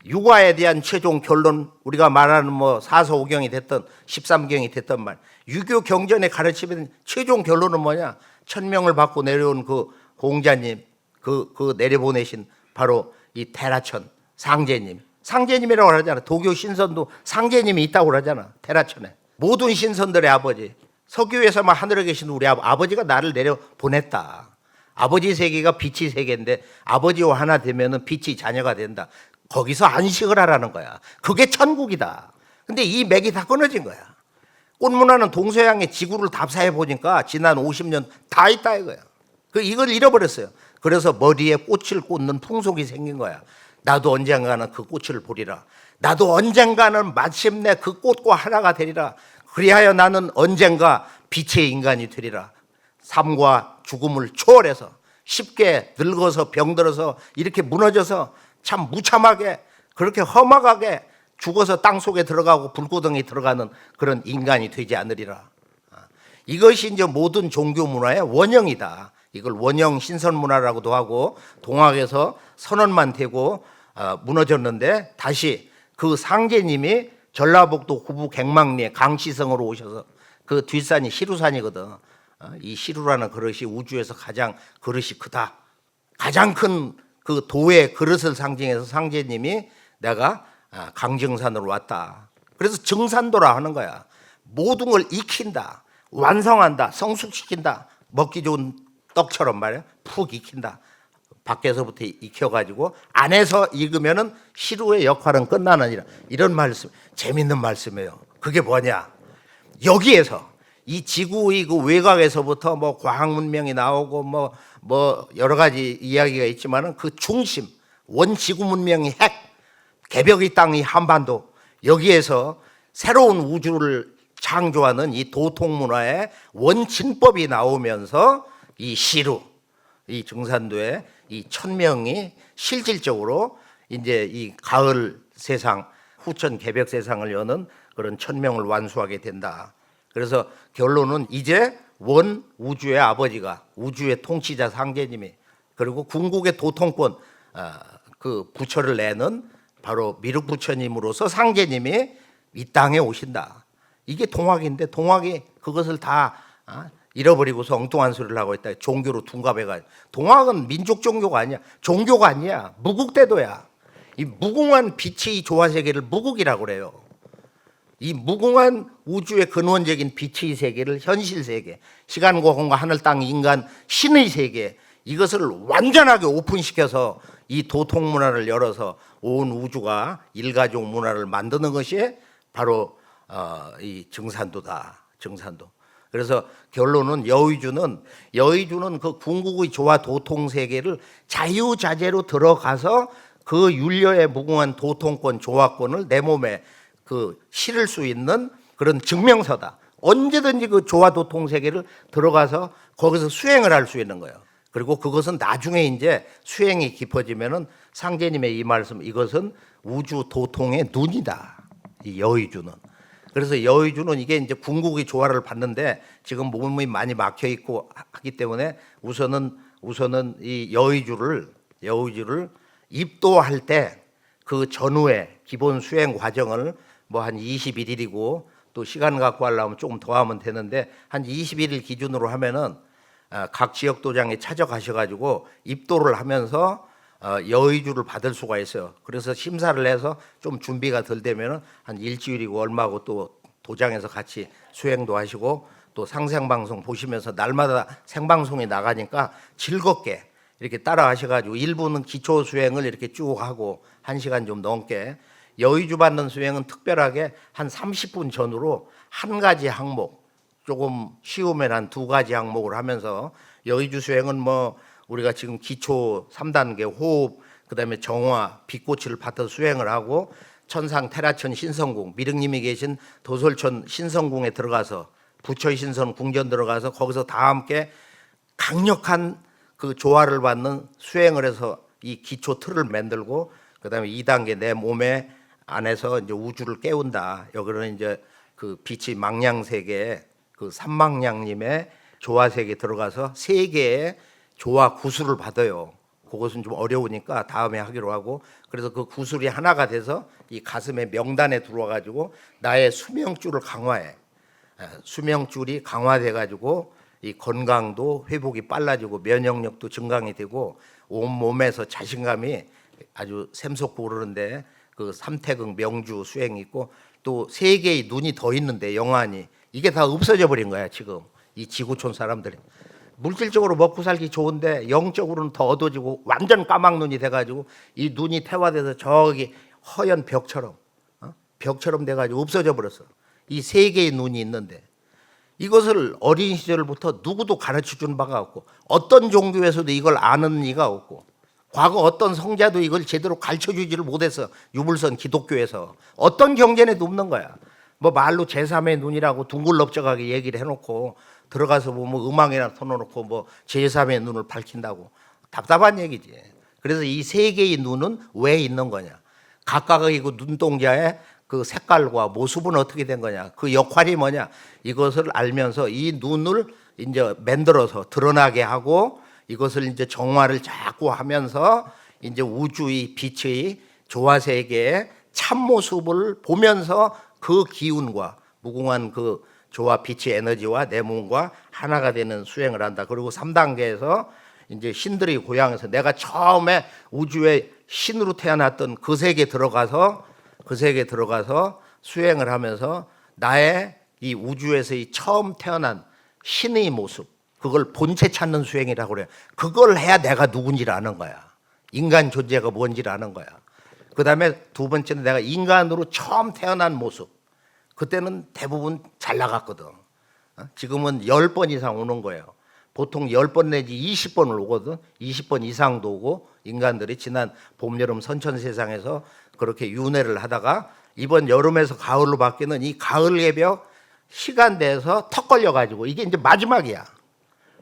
육아에 대한 최종 결론, 우리가 말하는 뭐 사서오경이 됐던 13경이 됐던 말, 유교 경전에 가르치는 최종 결론은 뭐냐? 천명을 받고 내려온 그 공자님, 그 내려보내신 바로 이 테라천 상제님, 상제님이라고 하잖아. 도교 신선도 상제님이 있다고 그러잖아. 테라천에 모든 신선들의 아버지, 석유에서만 하늘에 계신 우리 아버지가 나를 내려 보냈다. 아버지 세계가 빛의 세계인데 아버지와 하나 되면은 빛이 자녀가 된다. 거기서 안식을 하라는 거야. 그게 천국이다. 근데 이 맥이 다 끊어진 거야. 꽃문화는 동서양의 지구를 답사해 보니까 지난 50년 다 있다 이거야. 이걸 잃어버렸어요. 그래서 머리에 꽃을 꽂는 풍속이 생긴 거야. 나도 언젠가는 그 꽃을 보리라. 나도 언젠가는 마침내 그 꽃과 하나가 되리라. 그리하여 나는 언젠가 빛의 인간이 되리라. 삶과 죽음을 초월해서 쉽게 늙어서 병들어서 이렇게 무너져서 참 무참하게 그렇게 험악하게 죽어서 땅 속에 들어가고 불구덩이 들어가는 그런 인간이 되지 않으리라. 이것이 이제 모든 종교 문화의 원형이다. 이걸 원형 신선 문화라고도 하고 동학에서 선언만 되고 무너졌는데 다시 그 상제님이 전라북도 후부 갱망리에 강시성으로 오셔서 그 뒷산이 시루산이거든. 이 시루라는 그릇이 우주에서 가장 그릇이 크다. 가장 큰 그 도의 그릇을 상징해서 상제님이 내가 강정산으로 왔다. 그래서 정산도라 하는 거야. 모든 걸 익힌다, 완성한다, 성숙시킨다. 먹기 좋은 떡처럼 말이야. 푹 익힌다. 밖에서부터 익혀가지고 안에서 익으면은 시루의 역할은 끝나느니라. 이런 말씀, 재밌는 말씀이에요. 그게 뭐냐? 여기에서 이 지구의 그 외곽에서부터 뭐 과학 문명이 나오고 뭐 여러 가지 이야기가 있지만은 그 중심, 원 지구 문명의 핵, 개벽의 땅의 한반도, 여기에서 새로운 우주를 창조하는 이 도통 문화의 원진법이 나오면서 이 시루, 이 정산도의 이 천명이 실질적으로 이제 이 가을 세상, 후천 개벽 세상을 여는 그런 천명을 완수하게 된다. 그래서 결론은 이제 원 우주의 아버지가, 우주의 통치자 상제님이, 그리고 궁극의 도통권 그 부처를 내는 바로 미륵 부처님으로서 상제님이 이 땅에 오신다. 이게 동학인데 동학이 그것을 다 잃어버리고서 엉뚱한 소리를 하고 있다. 종교로 둔갑해가지고. 동학은 민족 종교가 아니야. 종교가 아니야. 무국대도야. 이 무궁한 빛이 이 조화세계를 무국이라고 그래요. 이 무궁한 우주의 근원적인 빛의 세계를 현실세계, 시간과 공간, 하늘, 땅, 인간, 신의 세계, 이것을 완전하게 오픈시켜서 이 도통문화를 열어서 온 우주가 일가족 문화를 만드는 것이 바로 이 증산도다. 증산도. 그래서 결론은 여의주는 그 궁극의 조화 도통 세계를 자유자재로 들어가서 그 윤려의 무궁한 도통권 조화권을 내 몸에 그 실을 수 있는 그런 증명서다. 언제든지 그 조화 도통 세계를 들어가서 거기서 수행을 할 수 있는 거예요. 그리고 그것은 나중에 이제 수행이 깊어지면은 상제님의 이 말씀, 이것은 우주 도통의 눈이다. 이 여의주는. 그래서 여의주는 이게 이제 궁극의 조화를 받는데 지금 몸이 많이 막혀 있고 하기 때문에 우선은 이 여의주를 입도할 때 그 전후에 기본 수행 과정을 뭐 한 21일이고 또 시간 갖고 하려면 조금 더 하면 되는데 한 21일 기준으로 하면은 각 지역 도장에 찾아가셔가지고 입도를 하면서 여의주를 받을 수가 있어요. 그래서 심사를 해서 좀 준비가 덜 되면은 한 일주일이고 얼마고 또 도장에서 같이 수행도 하시고 또 상생방송 보시면서 날마다 생방송이 나가니까 즐겁게 이렇게 따라 하셔가지고 1부는 기초 수행을 이렇게 쭉 하고 1시간 좀 넘게, 여의주 받는 수행은 특별하게 한 30분 전후로 한 가지 항목, 조금 쉬우면 한 2가지 항목을 하면서, 여의주 수행은 뭐 우리가 지금 기초 3단계 호흡, 그다음에 정화, 빛꽃을 받아서 수행을 하고 천상 테라천 신성궁, 미륵님이 계신 도솔천 신성궁에 들어가서 부처의 신선 궁전 들어가서 거기서 다 함께 강력한 그 조화를 받는 수행을 해서 이 기초 틀을 만들고, 그다음에 2단계 내 몸에 안에서 이제 우주를 깨운다. 여기는 이제 그 빛이 망량세계, 그 삼망량님의 조화세계 들어가서 3개의 조화 구슬을 받아요. 그것은 좀 어려우니까 다음에 하기로 하고, 그래서 그 구슬이 하나가 돼서 이 가슴의 명단에 들어와 가지고 나의 수명줄을 강화해. 수명줄이 강화돼 가지고 이 건강도 회복이 빨라지고 면역력도 증강이 되고 온 몸에서 자신감이 아주 샘솟고 오르는데, 그 삼태극 명주 수행이 있고 또 3개의 눈이 더 있는데 영안이, 이게 다 없어져 버린 거야. 지금 이 지구촌 사람들이 물질적으로 먹고 살기 좋은데 영적으로는 더 어두워지고 완전 까막눈이 돼가지고 이 눈이 태화돼서 저기 허연 벽처럼 돼가지고 없어져 버렸어. 이 3개의 눈이 있는데 이것을 어린 시절부터 누구도 가르쳐 준 바가 없고 어떤 종교에서도 이걸 아는 이가 없고 과거 어떤 성자도 이걸 제대로 가르쳐 주지를 못해서, 유불선 기독교에서 어떤 경전에도 없는 거야. 뭐 말로 제3의 눈이라고 둥글럽적하게 얘기를 해놓고 들어가서 뭐 음악이나 터놓고 뭐 제3의 눈을 밝힌다고 답답한 얘기지. 그래서 이 3개의 눈은 왜 있는 거냐, 각각의 그 눈동자의 그 색깔과 모습은 어떻게 된 거냐, 그 역할이 뭐냐, 이것을 알면서 이 눈을 이제 만들어서 드러나게 하고 이것을 이제 정화를 자꾸 하면서 이제 우주의 빛의 조화세계의 참모습을 보면서 그 기운과 무궁한 그 조화 빛의 에너지와 내 몸과 하나가 되는 수행을 한다. 그리고 3단계에서 이제 신들의 고향에서 내가 처음에 우주의 신으로 태어났던 그 세계에 들어가서 수행을 하면서 나의 이 우주에서의 처음 태어난 신의 모습, 그걸 본체 찾는 수행이라고 그래요. 그걸 해야 내가 누군지를 아는 거야. 인간 존재가 뭔지를 아는 거야. 그 다음에 2번째는 내가 인간으로 처음 태어난 모습. 그때는 대부분 잘 나갔거든. 지금은 10번 이상 오는 거예요. 보통 10번 내지 20번을 오거든. 20번 이상도 오고, 인간들이 지난 봄, 여름 선천세상에서 그렇게 윤회를 하다가 이번 여름에서 가을로 바뀌는 이 가을 예벽 시간대에서 턱 걸려가지고 이게 이제 마지막이야.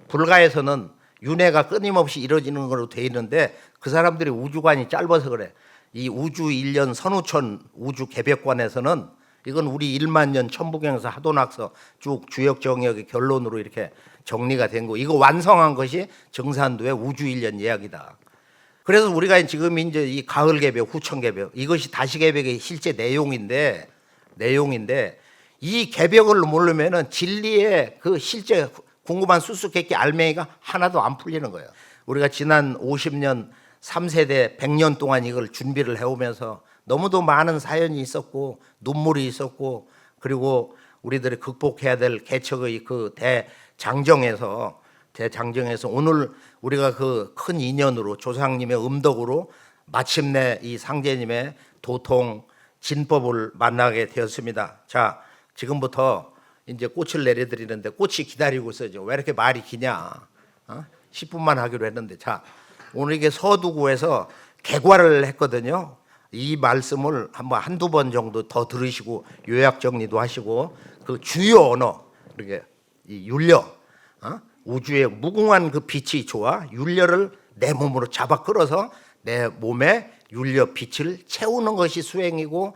불가에서는 윤회가 끊임없이 이루어지는 걸로 돼 있는데 그 사람들이 우주관이 짧아서 그래. 이 우주 1년 선우천 우주 개벽관에서는 이건 우리 1만 년 천부경에서 하도낙서 쭉 주역 정역의 결론으로 이렇게 정리가 된 거. 이거 완성한 것이 정산도의 우주 1년 예약이다. 그래서 우리가 지금 이제 이 가을 개벽, 후천 개벽, 이것이 다시 개벽의 실제 내용인데 이 개벽을 모르면은 진리의 그 실제 궁금한 수수께끼 알맹이가 하나도 안 풀리는 거예요. 우리가 지난 50년 3세대 100년 동안 이걸 준비를 해오면서 너무도 많은 사연이 있었고 눈물이 있었고 그리고 우리들이 극복해야 될 개척의 그 대장정에서 오늘 우리가 그 큰 인연으로 조상님의 음덕으로 마침내 이 상제님의 도통 진법을 만나게 되었습니다. 자, 지금부터 이제 꽃을 내려드리는데 꽃이 기다리고 있어요. 왜 이렇게 말이 기냐? 10분만 하기로 했는데, 자, 오늘 이게 서두구에서 개괄을 했거든요. 이 말씀을 한두 번 정도 더 들으시고 요약 정리도 하시고 그 주요 언어, 이렇게 이 율려, 우주의 무궁한 그 빛이 좋아 율려를 내 몸으로 잡아 끌어서 내 몸에 율려 빛을 채우는 것이 수행이고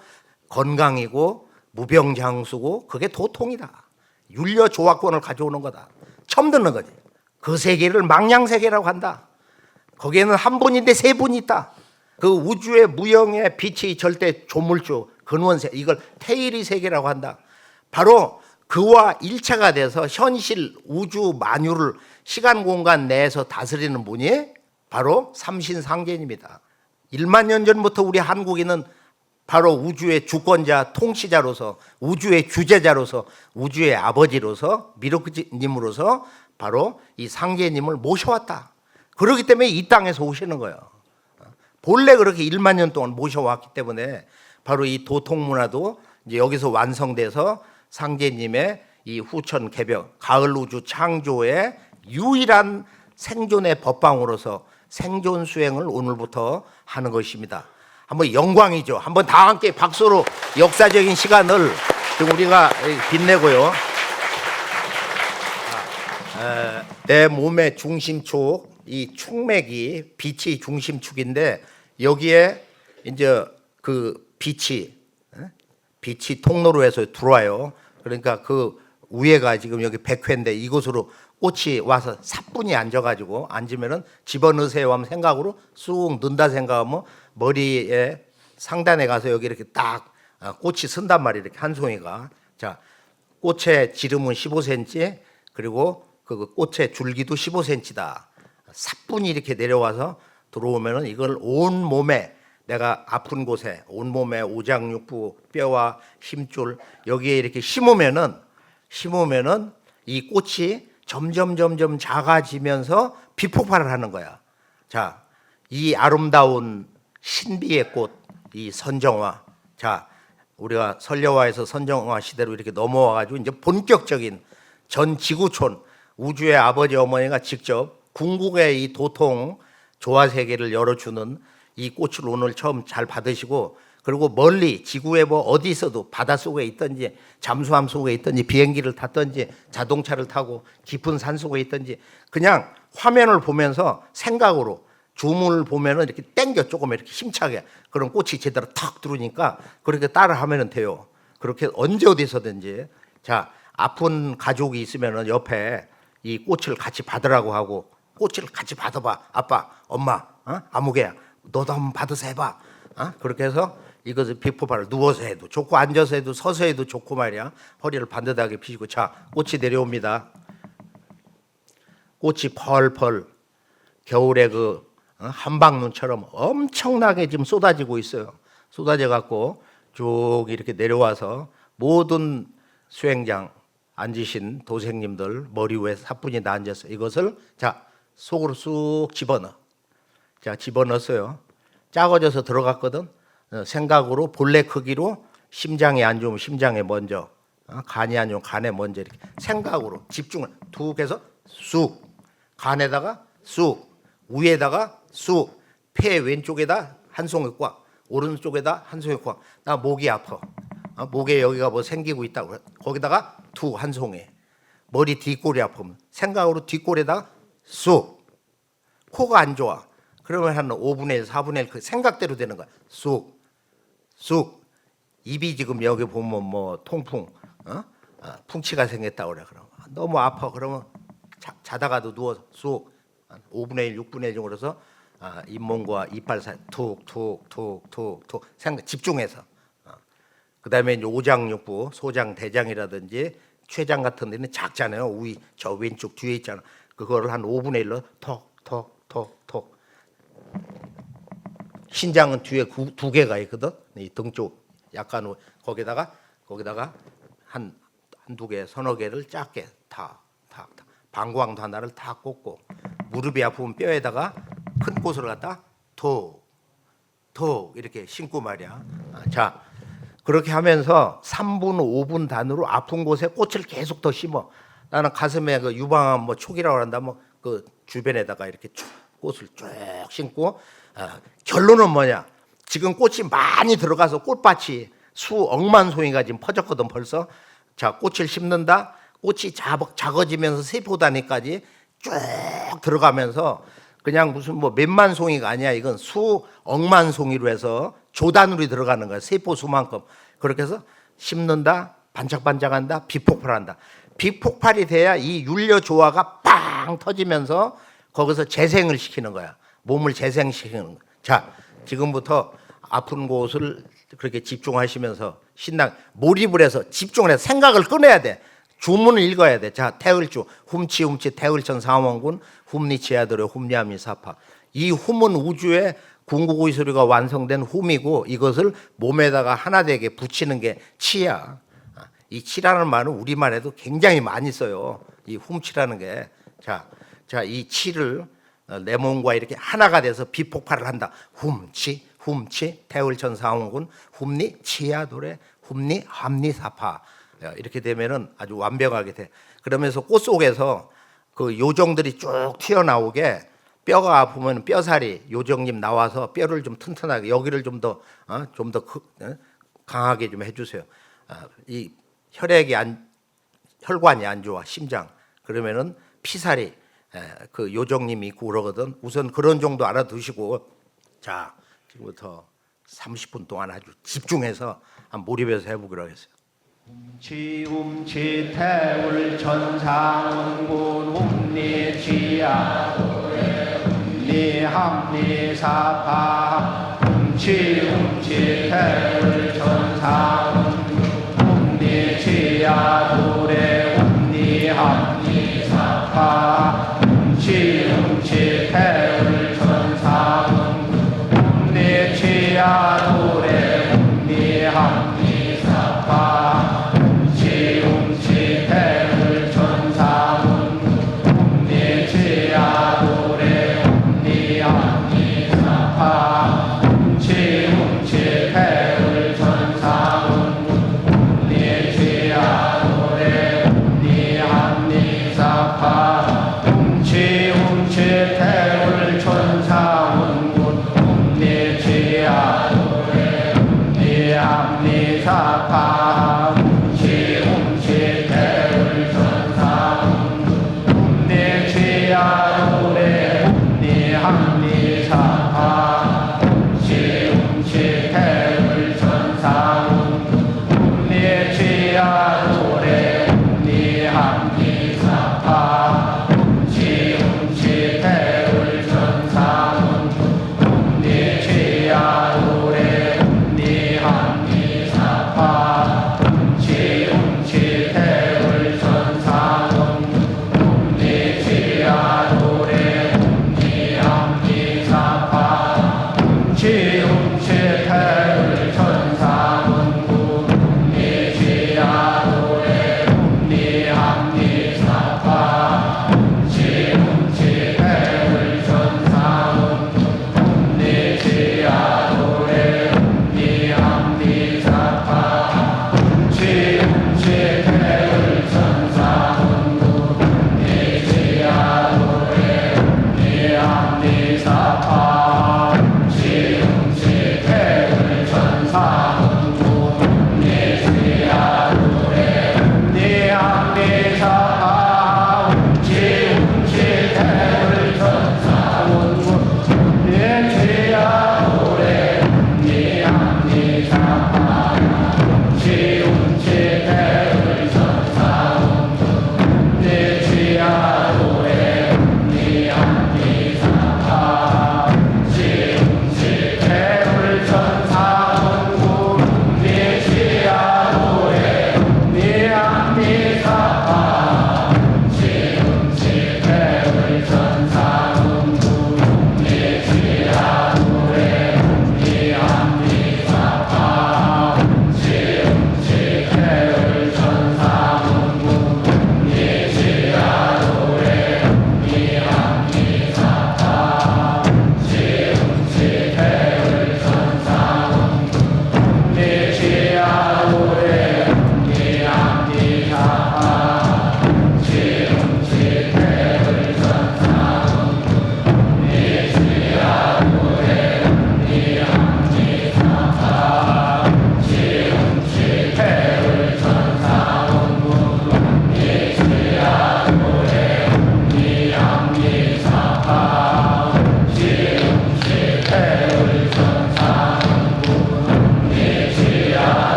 건강이고 무병장수고 그게 도통이다. 율려 조화권을 가져오는 거다. 처음 듣는 거지. 그 세계를 망량세계라고 한다. 거기에는 한 분인데 세 분이 있다. 그 우주의 무형의 빛이 절대 조물주 근원세, 이걸 태일의 세계라고 한다. 바로 그와 일체가 돼서 현실 우주 만유를 시간 공간 내에서 다스리는 분이 바로 삼신상제님이다. 1만 년 전부터 우리 한국인은 바로 우주의 주권자, 통치자로서, 우주의 주제자로서, 우주의 아버지로서, 미륵님으로서 바로 이 상제님을 모셔왔다. 그렇기 때문에 이 땅에서 오시는 거예요. 본래 그렇게 1만 년 동안 모셔왔기 때문에 바로 이 도통문화도 이제 여기서 완성돼서 상제님의 이 후천 개벽, 가을 우주 창조의 유일한 생존의 법방으로서 생존 수행을 오늘부터 하는 것입니다. 한번 영광이죠. 한번 다 함께 박수로 역사적인 시간을 지금 우리가 빛내고요. 내 몸의 중심축, 이 축맥이 빛이 중심축인데 여기에 이제 그 빛이 통로로 해서 들어와요. 그러니까 그 위에가 지금 여기 백회인데 이곳으로 꽃이 와서 사뿐히 앉아가지고 앉으면은 집어넣으세요 하면 생각으로 쑥 넣는다 생각하면 머리에 상단에 가서 여기 이렇게 딱 꽃이 쓴단 말이에요. 이렇게 한 송이가. 자, 꽃의 지름은 15cm 그리고 그 꽃의 줄기도 15cm다. 사뿐히 이렇게 내려와서 들어오면은 이걸 온 몸에 내가 아픈 곳에 온몸에 오장육부 뼈와 힘줄 여기에 이렇게 심으면은 이 꽃이 점점 작아지면서 비폭발을 하는 거야. 자, 이 아름다운 신비의 꽃, 이 선정화. 자, 우리가 선려화에서 선정화 시대로 이렇게 넘어와 가지고 이제 본격적인 전 지구촌 우주의 아버지 어머니가 직접 궁극의 이 도통 조화 세계를 열어주는 이 꽃을 오늘 처음 잘 받으시고 그리고 멀리 지구에 뭐 어디 있어도 바닷속에 있든지 잠수함 속에 있든지 비행기를 탔든지 자동차를 타고 깊은 산 속에 있든지 그냥 화면을 보면서 생각으로 줌을 보면은 이렇게 땡겨 조금 이렇게 힘차게 그런 꽃이 제대로 탁 들어오니까 그렇게 따라 하면 돼요. 그렇게 언제 어디서든지. 자, 아픈 가족이 있으면은 옆에 이 꽃을 같이 받으라고 하고 꽃을 같이 받아봐. 아빠, 엄마, 아무개야. 너도 한번 받아서 해봐. 그렇게 해서 이것을 비포발을 누워서 해도 좋고 앉아서 해도 서서 해도 좋고 말이야. 허리를 반듯하게 펴시고 자, 꽃이 내려옵니다. 꽃이 펄펄 겨울에 그 한방눈처럼 엄청나게 지금 쏟아지고 있어요. 쏟아져 갖고 쭉 이렇게 내려와서 모든 수행장 앉으신 도생님들 머리 위에 사뿐히 다 앉아서 이것을 자 속으로 쑥 집어넣어. 자, 집어넣었어요. 작아져서 들어갔거든. 생각으로 본래 크기로 심장이 안 좋으면 심장에 먼저, 간이 안 좋으면 간에 먼저 이렇게 생각으로 집중을 툭 해서 쑥, 간에다가 쑥, 위에다가 쑥, 폐 왼쪽에다 한 송이 꽉, 오른쪽에다 한 송이 꽉. 나 목이 아파. 목에 여기가 뭐 생기고 있다고. 거기다가 툭 한 송이. 머리 뒷골이 아프면 생각으로 뒷골에다가 쑥. 코가 안 좋아. 그러면 한 5분의 1, 4분의 1 그 생각대로 되는 거야. 쑥, 쑥. 입이 지금 여기 보면 뭐 통풍, 풍치가 생겼다 그래. 그럼 너무 아파. 그러면 자다가도 누워서 쑥. 5분의 1, 6분의 1 정도 해서 잇몸과 이빨 사이 툭툭툭툭툭 생각 집중해서. 그다음에 이제 오장육부, 소장, 대장이라든지 췌장 같은 데는 작잖아요. 우위 저 왼쪽 뒤에 있잖아. 그거를 한 5분의 1로 톡톡톡톡. 신장은 뒤에 두 개가 있거든. 이 등 쪽 약간 거기다가 한두 개, 서너 개를 작게 탁 방광도 하나를 탁 꽂고 무릎이 아프면 뼈에다가 큰 곳을 갖다 톡 이렇게 심고 말이야. 자, 그렇게 하면서 3분, 5분 단위로 아픈 곳에 꽃을 계속 더 심어. 나는 가슴에 그 유방암 뭐 촉이라고 한다 뭐 그 주변에다가 이렇게 쭉 꽃을 쭉 심고 결론은 뭐냐? 지금 꽃이 많이 들어가서 꽃밭이 수억만 송이가 지금 퍼졌거든 벌써. 자, 꽃을 심는다. 꽃이 작아지면서 세포 단위까지 쭉 들어가면서 그냥 무슨 뭐 몇만 송이가 아니야. 이건 수억만 송이로 해서 조단으로 들어가는 거야. 세포 수만큼. 그렇게 해서 심는다. 반짝반짝한다. 비폭발한다. 비폭발이 돼야 이 율려 조화가 빵 터지면서 거기서 재생을 시키는 거야. 몸을 재생시키는 거야. 자, 지금부터 아픈 곳을 그렇게 집중하시면서 신당 몰입을 해서 집중을 해서 생각을 꺼내야 돼. 주문을 읽어야 돼. 자, 태을주 훔치 태을천 상원군 훔리치야도래 훔리함이사파. 이 훔은 우주의 궁극의 소리가 완성된 훔이고 이것을 몸에다가 하나 되게 붙이는 게 치야. 이 치라는 말은 우리말에도 굉장히 많이 써요. 이 훔치라는 게. 자, 이 치를 내 몸과 이렇게 하나가 돼서 비폭발을 한다. 훔치 태을천 상원군 훔리 치야도래 훔리 함리사파. 이렇게 되면은 아주 완벽하게 돼. 그러면서 꽃 속에서 그 요정들이 쭉 튀어나오게 뼈가 아프면 뼈살이 요정님 나와서 뼈를 좀 튼튼하게 여기를 좀 더 강하게 좀 해주세요. 이 혈관이 안 좋아 심장 그러면은 피살이 그 요정님이 있고 그러거든. 우선 그런 정도 알아두시고 자 지금부터 30분 동안 아주 집중해서 한번 몰입해서 해보기로 하겠어요. 훔치 태울 천상군 훔리치야도래 훔리함리사파 훔치 태울 천상군 훔리치야도래 훔리함리사파 훔치 태울 천상군 훔리치야도래 훔리함리사파 훔치 태울 천상군 훔리치야도래 훔리함리사파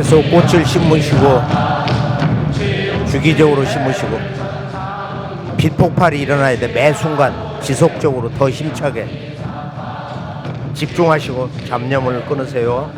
계속 꽃을 심으시고 주기적으로 심으시고 빛 폭발이 일어나야 돼. 매 순간 지속적으로 더 힘차게 집중하시고 잡념을 끊으세요.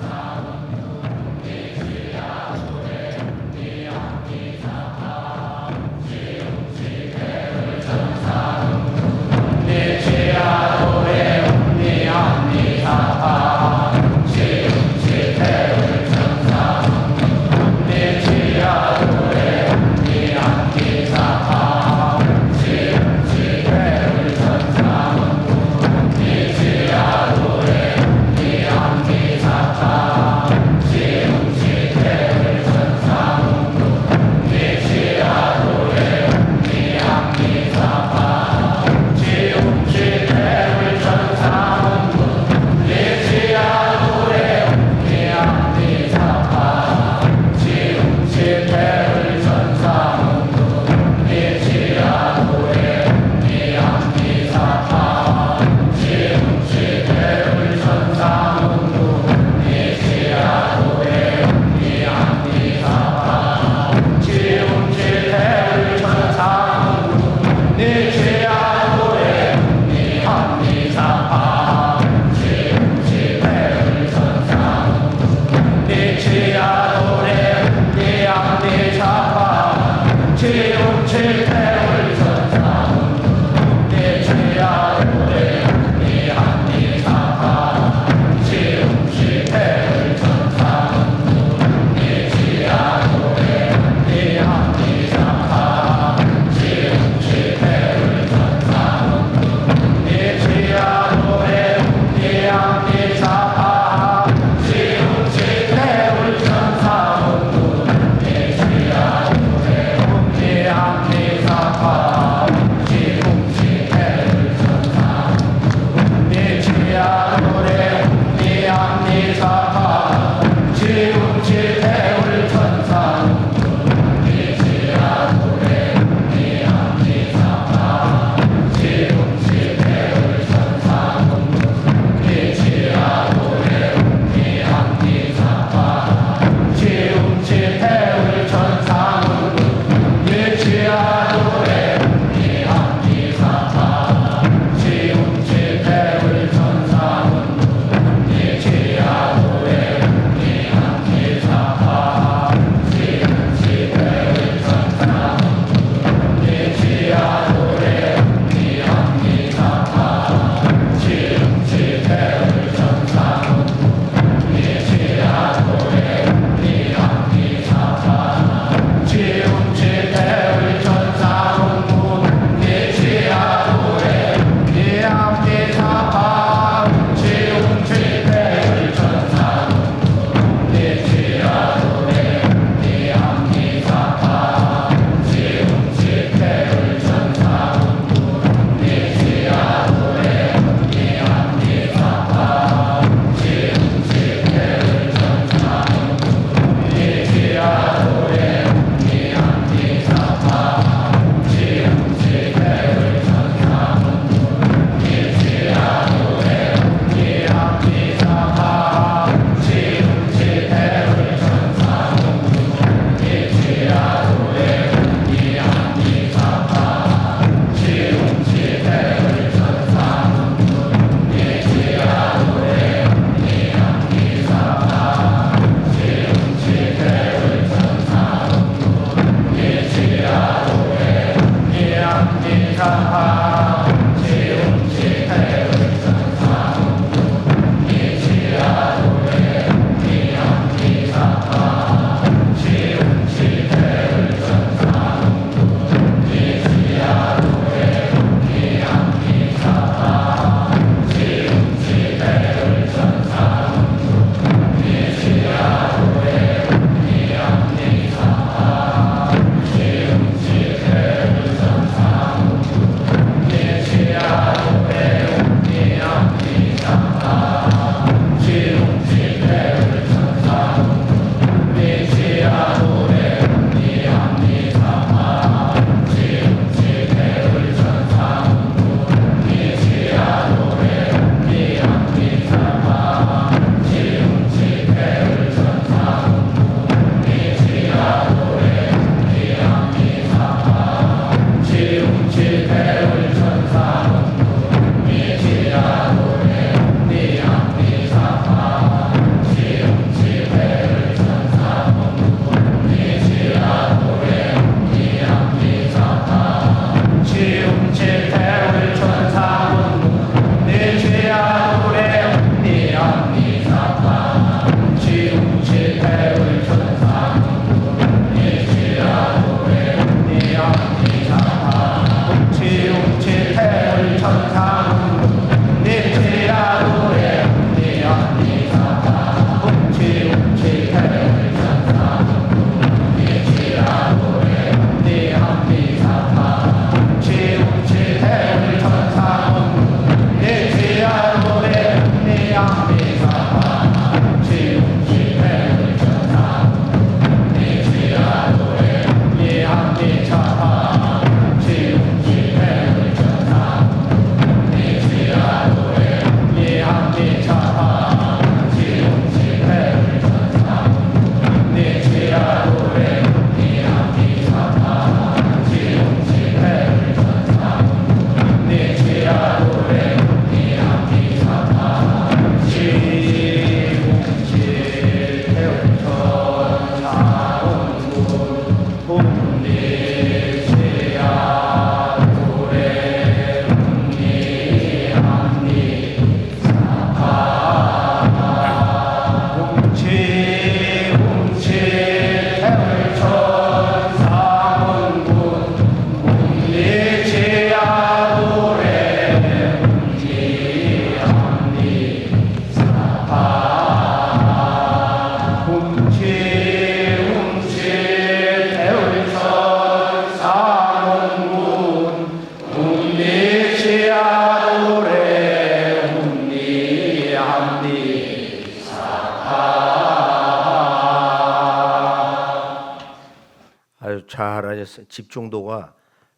잘했어요. 집중도가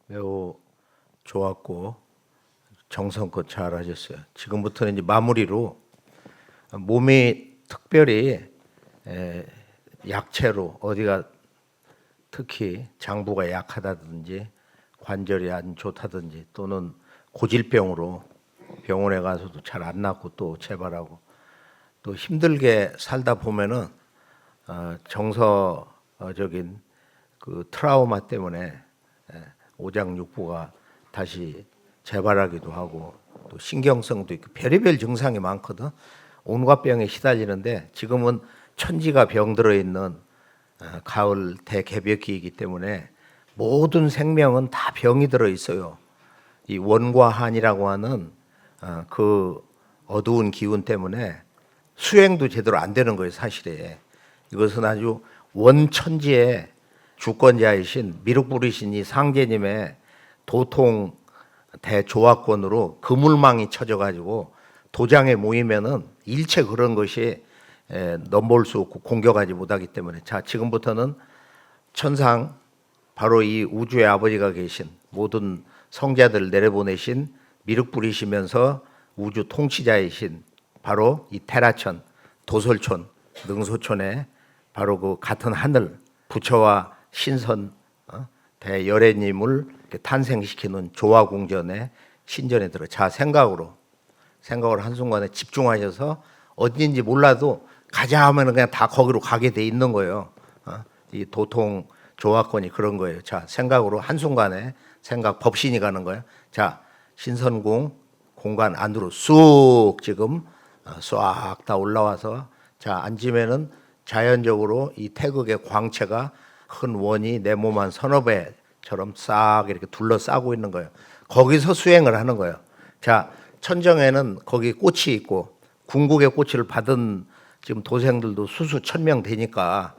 매우 좋았고 정성껏 잘하셨어요. 지금부터는 이제 마무리로 몸이 특별히 약체로 어디가 특히 장부가 약하다든지 관절이 안 좋다든지 또는 고질병으로 병원에 가서도 잘 안 낫고 또 재발하고 또 힘들게 살다 보면은 정서적인 그 트라우마 때문에 오장육부가 다시 재발하기도 하고 또 신경성도 있고 별의별 증상이 많거든. 온갖 병에 시달리는데 지금은 천지가 병들어 있는 가을 대개벽기이기 때문에 모든 생명은 다 병이 들어 있어요. 이 원과 한이라고 하는 그 어두운 기운 때문에 수행도 제대로 안 되는 거예요, 사실에. 이것은 아주 원천지의 주권자이신 미륵부리신 이 상제님의 도통 대조화권으로 그물망이 쳐져가지고 도장에 모이면은 일체 그런 것이 넘볼 수 없고 공격하지 못하기 때문에 자 지금부터는 천상 바로 이 우주의 아버지가 계신 모든 성자들 내려보내신 미륵부리시면서 우주 통치자이신 바로 이 테라천, 도솔촌, 능소촌에 바로 그 같은 하늘 부처와 신선 대열애님을 탄생시키는 조화궁전의 신전에 들어 자 생각을 한순간에 집중하셔서 어딘지 몰라도 가자 하면 그냥 다 거기로 가게 돼 있는 거예요. 이 도통 조화권이 그런 거예요. 자 생각으로 한순간에 생각 법신이 가는 거예요. 자 신선궁 공간 안으로 쑥 지금 싹 다 올라와서 자 앉으면은 자연적으로 이 태극의 광채가 큰 원이 내 몸 한 서너 배처럼 싹 이렇게 둘러싸고 있는 거예요. 거기서 수행을 하는 거예요. 자 천정에는 거기 꽃이 있고 궁극의 꽃을 받은 지금 도생들도 수수 1000명 되니까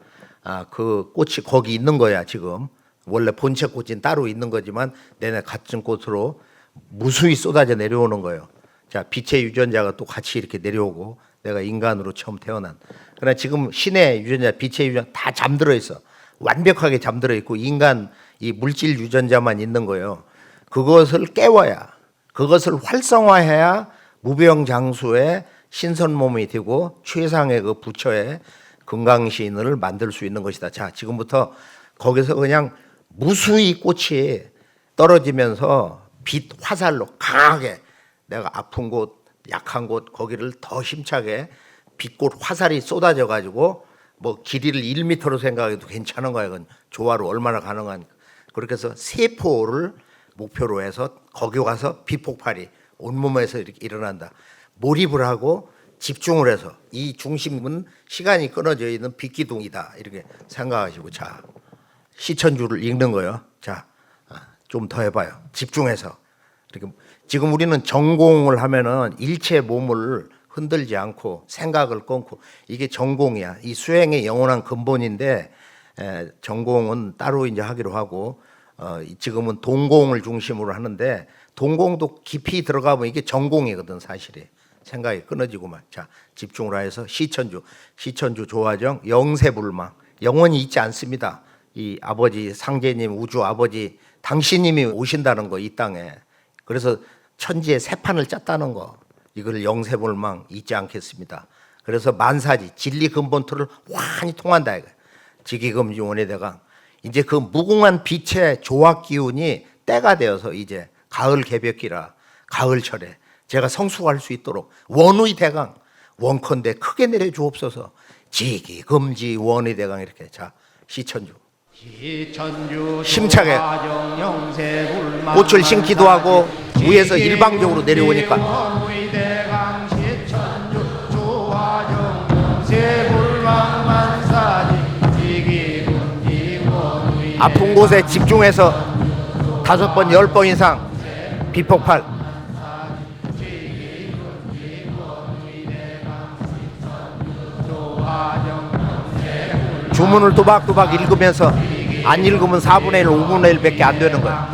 그 꽃이 거기 있는 거야 지금. 원래 본체 꽃은 따로 있는 거지만 내내 같은 꽃으로 무수히 쏟아져 내려오는 거예요. 자 빛의 유전자가 또 같이 이렇게 내려오고 내가 인간으로 처음 태어난. 그러나 지금 신의 유전자, 빛의 유전자 다 잠들어 있어. 완벽하게 잠들어 있고 인간 이 물질 유전자만 있는 거예요. 그것을 깨워야, 그것을 활성화해야 무병장수의 신선 몸이 되고 최상의 그 부처의 금강신을 만들 수 있는 것이다. 자, 지금부터 거기서 그냥 무수히 꽃이 떨어지면서 빛 화살로 강하게 내가 아픈 곳, 약한 곳 거기를 더 힘차게 빛꽃 화살이 쏟아져 가지고 뭐 길이를 1m로 생각해도 괜찮은 거야. 이건 조화로 얼마나 가능하니까. 그렇게 해서 세포를 목표로 해서 거기 가서 비폭발이 온몸에서 이렇게 일어난다. 몰입을 하고 집중을 해서 이 중심은 시간이 끊어져 있는 빛기둥이다. 이렇게 생각하시고 자 시천주를 읽는 거예요. 자, 좀 더 해봐요. 집중해서. 이렇게 지금 우리는 전공을 하면은 일체 몸을 흔들지 않고 생각을 끊고 이게 전공이야. 이 수행의 영원한 근본인데 전공은 따로 이제 하기로 하고 지금은 동공을 중심으로 하는데 동공도 깊이 들어가면 이게 전공이거든 사실이. 생각이 끊어지고만. 자 집중을 해서 시천주 조화정 영세불망 영원히 있지 않습니다. 이 아버지 상제님 우주 아버지 당신님이 오신다는 거 이 땅에. 그래서 천지에 새 판을 짰다는 거 이걸 영세불망 잊지 않겠습니다. 그래서 만사지 진리 근본토를 환히 통한다 이거. 지기금지 원해대강 이제 그 무궁한 빛의 조화 기운이 때가 되어서 이제 가을 개벽기라 가을철에 제가 성숙할 수 있도록 원의 대강 원컨대 크게 내려 주옵소서. 지기금지 원의 대강 이렇게 자 시천주 힘차게 꽃을 심기도 하고 위에서 일방적으로 내려오니까 아픈 곳에 집중해서 5번, 10번 이상 비폭발 주문을 또박또박 읽으면서 안 읽으면 4분의 1, 5분의 1밖에 안 되는 거야.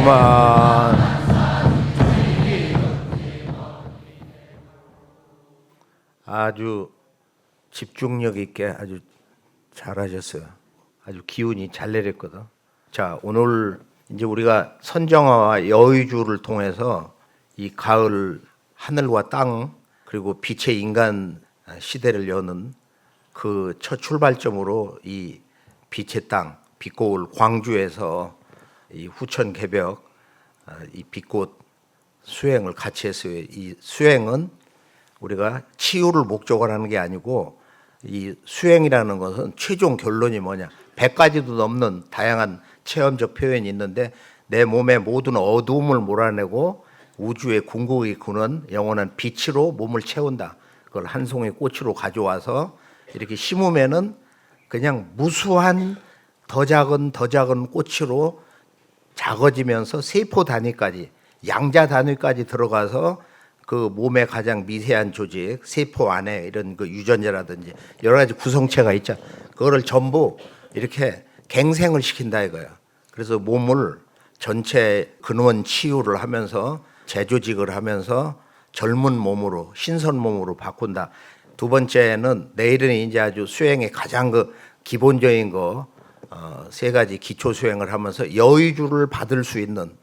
그만. 아주 집중력 있게 아주 잘하셨어요. 아주 기운이 잘 내렸거든. 자, 오늘 이제 우리가 선정화와 여의주를 통해서 이 가을 하늘과 땅 그리고 빛의 인간 시대를 여는 그 첫 출발점으로 이 빛의 땅, 빛고울 광주에서 이 후천 개벽 이 빛꽃 수행을 같이 했어요. 이 수행은 우리가 치유를 목적으로 하는 게 아니고 이 수행이라는 것은 최종 결론이 뭐냐? 100가지도 넘는 다양한 체험적 표현이 있는데 내 몸의 모든 어두움을 몰아내고 우주의 궁극이 구는 영원한 빛으로 몸을 채운다. 그걸 한 송이 꽃으로 가져와서 이렇게 심으면은 그냥 무수한 더 작은 꽃으로 작아지면서 세포 단위까지 양자 단위까지 들어가서 그 몸의 가장 미세한 조직 세포 안에 이런 그 유전자라든지 여러 가지 구성체가 있잖아. 그거를 전부 이렇게 갱생을 시킨다 이거야. 그래서 몸을 전체 근원 치유를 하면서 재조직을 하면서 젊은 몸으로 신선 몸으로 바꾼다. 두 번째는 내일은 이제 아주 수행의 가장 그 기본적인 거 세 가지 기초 수행을 하면서 여의주를 받을 수 있는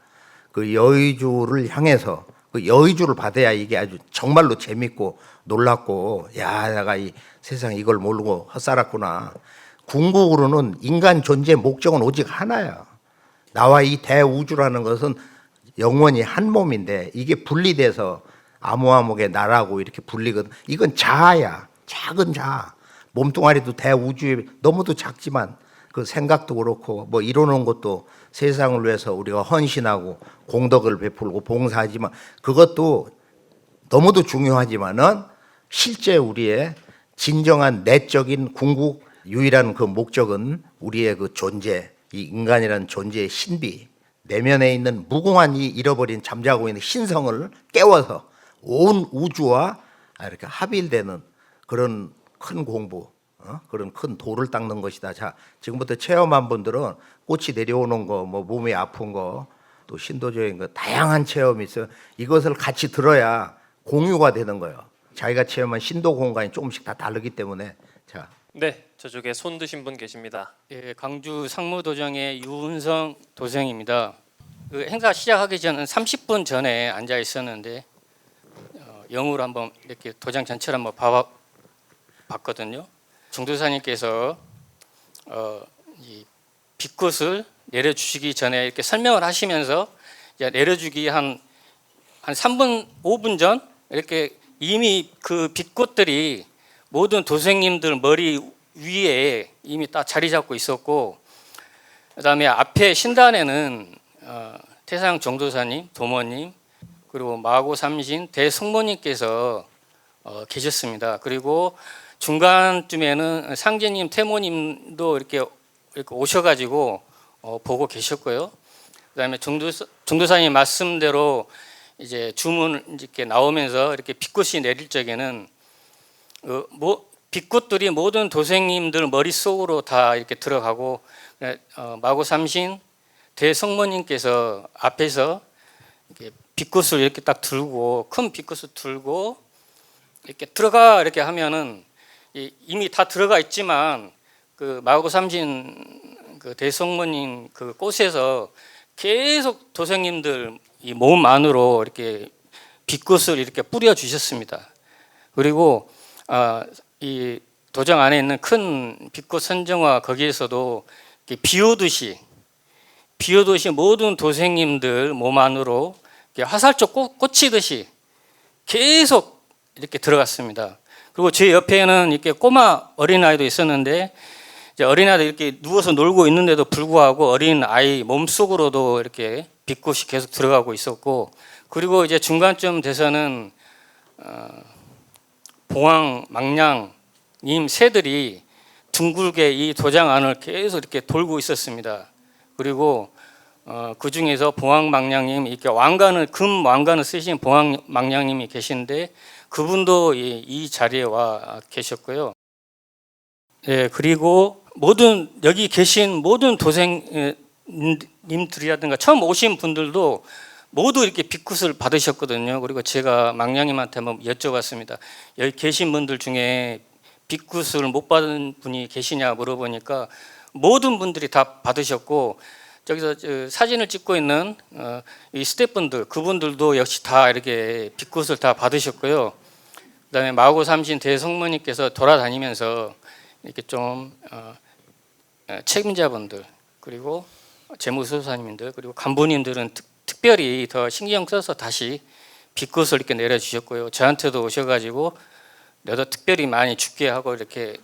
그 여의주를 향해서 그 여의주를 받아야 이게 아주 정말로 재밌고 놀랍고 야 내가 이 세상 이걸 모르고 헛살았구나. 궁극으로는 인간 존재의 목적은 오직 하나야. 나와 이 대우주라는 것은 영원히 한 몸인데 이게 분리돼서 아무아무게 나라고 이렇게 분리거든. 이건 자아야. 작은 자아. 몸뚱아리도 대우주에 너무도 작지만 그 생각도 그렇고 뭐 이루는 것도 세상을 위해서 우리가 헌신하고 공덕을 베풀고 봉사하지만 그것도 너무도 중요하지만은 실제 우리의 진정한 내적인 궁극 유일한 그 목적은 우리의 그 존재, 이 인간이라는 존재의 신비, 내면에 있는 무궁한 이 잃어버린 잠자고 있는 신성을 깨워서 온 우주와 이렇게 합일되는 그런 큰 공부, 그런 큰 돌을 닦는 것이다. 자, 지금부터 체험한 분들은 꽃이 내려오는 거, 뭐 몸이 아픈 거, 또 신도적인 거 다양한 체험이 있어요. 이것을 같이 들어야 공유가 되는 거예요. 자기가 체험한 신도 공간이 조금씩 다 다르기 때문에 자. 네, 저쪽에 손 드신 분 계십니다. 예, 광주 상무도정의 유은성 도정입니다. 그 행사 시작하기 전 30분 전에 앉아 있었는데 영으로 한번 이렇게 도장 전체를 한번 봤거든요. 중도사님께서 이 빛꽃을 내려주시기 전에 이렇게 설명을 하시면서 이제 내려주기 한 3분, 5분 전 이렇게 이미 그 빛꽃들이 모든 도생님들 머리 위에 이미 딱 자리 잡고 있었고 그다음에 앞에 신단에는 태상 정도사님, 도모님 그리고 마고 삼신 대성모님께서 계셨습니다. 그리고 중간쯤에는 상제님, 태모님도 이렇게 오셔가지고 보고 계셨고요. 그다음에 정도사님 말씀대로 이제 주문 이렇게 나오면서 이렇게 빛꽃이 내릴 적에는 빛꽃들이 모든 도생님들 머릿속으로 다 이렇게 들어가고 마고 삼신 대성모님께서 앞에서 이렇게 빛꽃을 이렇게 딱 들고 큰 빛꽃을 들고 이렇게 들어가 이렇게 하면은 이미 다 들어가 있지만 그 마고 삼신 그 대성모님 그 꽃에서 계속 도생님들 이 몸 안으로 이렇게 빛꽃을 이렇게 뿌려 주셨습니다. 그리고 이 도장 안에 있는 큰 빛꽃 선정화 거기에서도 비오듯이 모든 도생님들 몸 안으로 화살촉 꽂히듯이 계속 이렇게 들어갔습니다. 그리고 제 옆에는 이렇게 꼬마 어린아이도 있었는데 이제 어린아이도 이렇게 누워서 놀고 있는데도 불구하고 어린 아이 몸속으로도 이렇게 빛꽃이 계속 들어가고 있었고 그리고 이제 중간쯤 돼서는 봉황, 망냥님 새들이 둥글게 이 도장 안을 계속 이렇게 돌고 있었습니다. 그리고 그 중에서 봉황 망냥님 이렇게 왕관을 금 왕관을 쓰신 봉황 망냥님이 계신데 그분도 이 자리에 와 계셨고요. 예, 그리고 모든 여기 계신 모든 님들이라든가 처음 오신 분들도 모두 이렇게 빅굿을 받으셨거든요. 그리고 제가 망량님한테 한번 여쭤봤습니다. 여기 계신 분들 중에 빅굿을 못 받은 분이 계시냐 물어보니까 모든 분들이 다 받으셨고, 저기서 사진을 찍고 있는 이 스태프분들, 그분들도 역시 다 이렇게 빅굿을 다 받으셨고요. 그다음에 마고 삼신 대성모님께서 돌아다니면서 이렇게 좀 책임자분들, 그리고 재무소사님들, 그리고 간부님들은 특별히 더 신경 써서 다시 빅굿을 이렇게 내려주셨고요. 저한테도 오셔가지고 너도 특별히 많이 죽게 하고 이렇게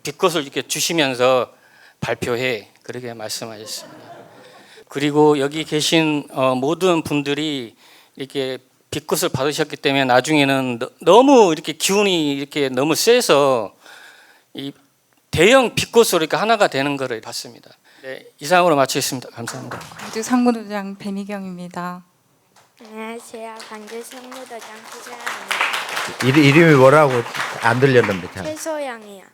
빅굿을 이렇게 주시면서 발표해, 그렇게 말씀하셨습니다. 그리고 여기 계신 모든 분들이 이렇게 빅굿을 받으셨기 때문에 나중에는 너무 이렇게 기운이 이렇게 너무 세서 이 대형 빅굿으로 이렇게 하나가 되는 것을 봤습니다. 네, 이상으로 마치겠습니다. 감사합니다. 광주 상무도장 배미경입니다. 안녕하세요. 광주 상무도장 최소영입니다. 이름이 뭐라고 안 들렸는데 잘. 최소영이요.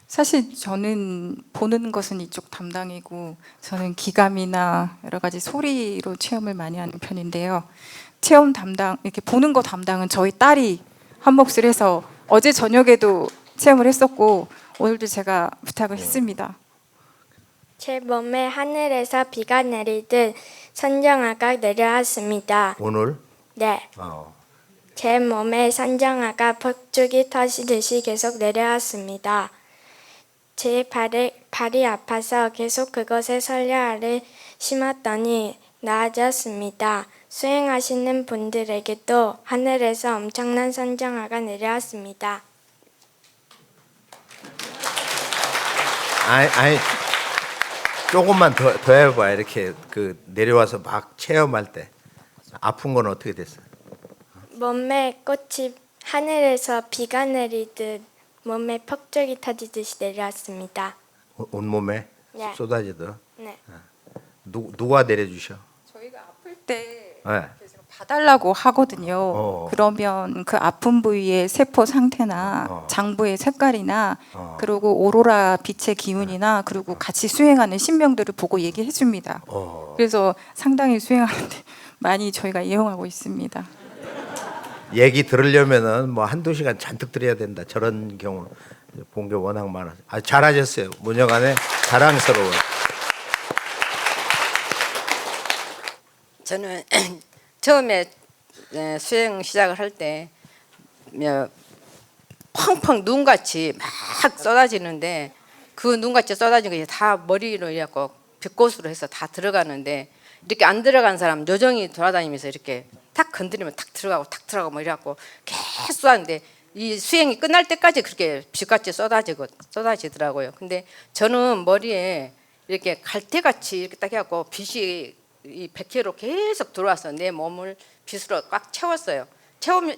사실 저는 보는 것은 이쪽 담당이고, 저는 기감이나 여러 가지 소리로 체험을 많이 하는 편인데요. 체험 담당, 이렇게 보는 거 담당은 저희 딸이 한 몫을 해서 어제 저녁에도 체험을 했었고 오늘도 제가 부탁을 했습니다. 제 몸에 하늘에서 비가 내리듯 선정아가 내려왔습니다. 오늘 네. 제 몸에 선정아가 폭죽이 터지듯이 계속 내려왔습니다. 제 발이 아파서 계속 그것에 설레아를 심었더니 나아졌습니다. 수행하시는 분들에게도 하늘에서 엄청난 선정아가 내려왔습니다. 아니 조금만 더 해봐. 이렇게 내려와서 막 체험할 때 아픈 건 어떻게 됐어요? 몸에 꽃이 하늘에서 비가 내리듯 몸에 폭죽이 터지듯이 내려왔습니다. 온몸에 네. 쏟아지듯. 네. 누가 내려주셔? 저희가 아플 때 네. 봐달라고 하거든요. 그러면 그 아픈 부위의 세포 상태나 장부의 색깔이나 그리고 오로라 빛의 기운이나 그리고 같이 수행하는 신명들을 보고 얘기해 줍니다. 그래서 상당히 수행하는데 많이 저희가 이용하고 있습니다. 얘기 들으려면은 뭐 한두 시간 잔뜩 들어야 된다. 저런 경우 본 게 워낙 많아서. 잘하셨어요. 무녀간에 자랑스러워요. 저는 처음에 수행 시작을 할 때 펑펑 눈같이 막 쏟아지는데, 그 눈같이 쏟아진 게 다 머리로 이래갖고 빗꽃으로 해서 다 들어가는데, 이렇게 안 들어간 사람 요정이 돌아다니면서 이렇게 탁 건드리면 탁 들어가고 뭐 이래갖고 계속 하는데, 이 수행이 끝날 때까지 그렇게 빛같이 쏟아지더라고요. 근데 저는 머리에 이렇게 갈대같이 이렇게 딱 해갖고 빛이 이 백회로 계속 들어와서 내 몸을 빛으로 꽉 채웠어요.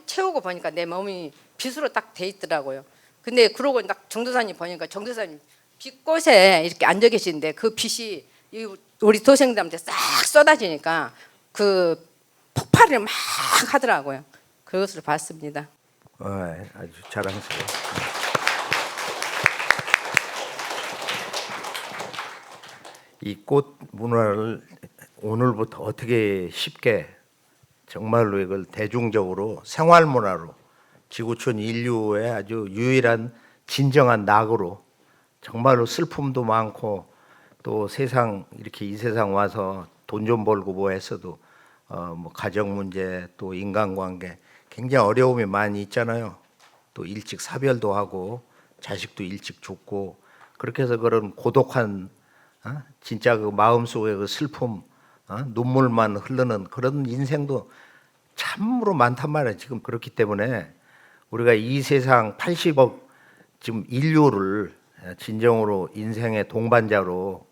채우고 보니까 내 몸이 빛으로 딱 돼 있더라고요. 근데 그러고 딱 정도사님 보니까 정도사님 빛꽃에 이렇게 앉아 계시는데 그 빛이 우리 도생들한테 싹 쏟아지니까 그 폭발을 막 하더라고요. 그것을 봤습니다. 아주 자랑스러워. 이 꽃 문화를 오늘부터 어떻게 쉽게 정말로 이걸 대중적으로 생활 문화로 지구촌 인류의 아주 유일한 진정한 낙으로, 정말로 슬픔도 많고 또 세상 이렇게 이 세상 와서 돈 좀 벌고 뭐 했어도 뭐 가정 문제 또 인간관계 굉장히 어려움이 많이 있잖아요. 또 일찍 사별도 하고 자식도 일찍 죽고, 그렇게 해서 그런 고독한 진짜 그 마음속에 그 슬픔, 눈물만 흐르는 그런 인생도 참으로 많단 말이에요. 지금 그렇기 때문에 우리가 이 세상 80억 지금 인류를 진정으로 인생의 동반자로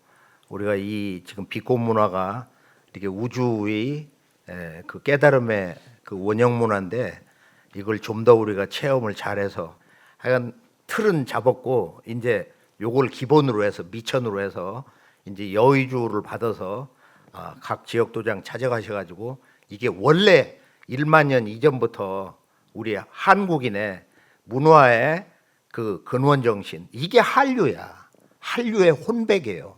우리가 이 지금 빛꽃 문화가 이렇게 우주의 그 깨달음의 그 원형 문화인데, 이걸 좀 더 우리가 체험을 잘해서 하여간 틀은 잡았고, 이제 요걸 기본으로 해서 미천으로 해서 이제 여의주를 받아서 각 지역 도장 찾아가셔가지고, 이게 원래 1만 년 이전부터 우리 한국인의 문화의 그 근원 정신, 이게 한류야. 한류의 혼백이에요.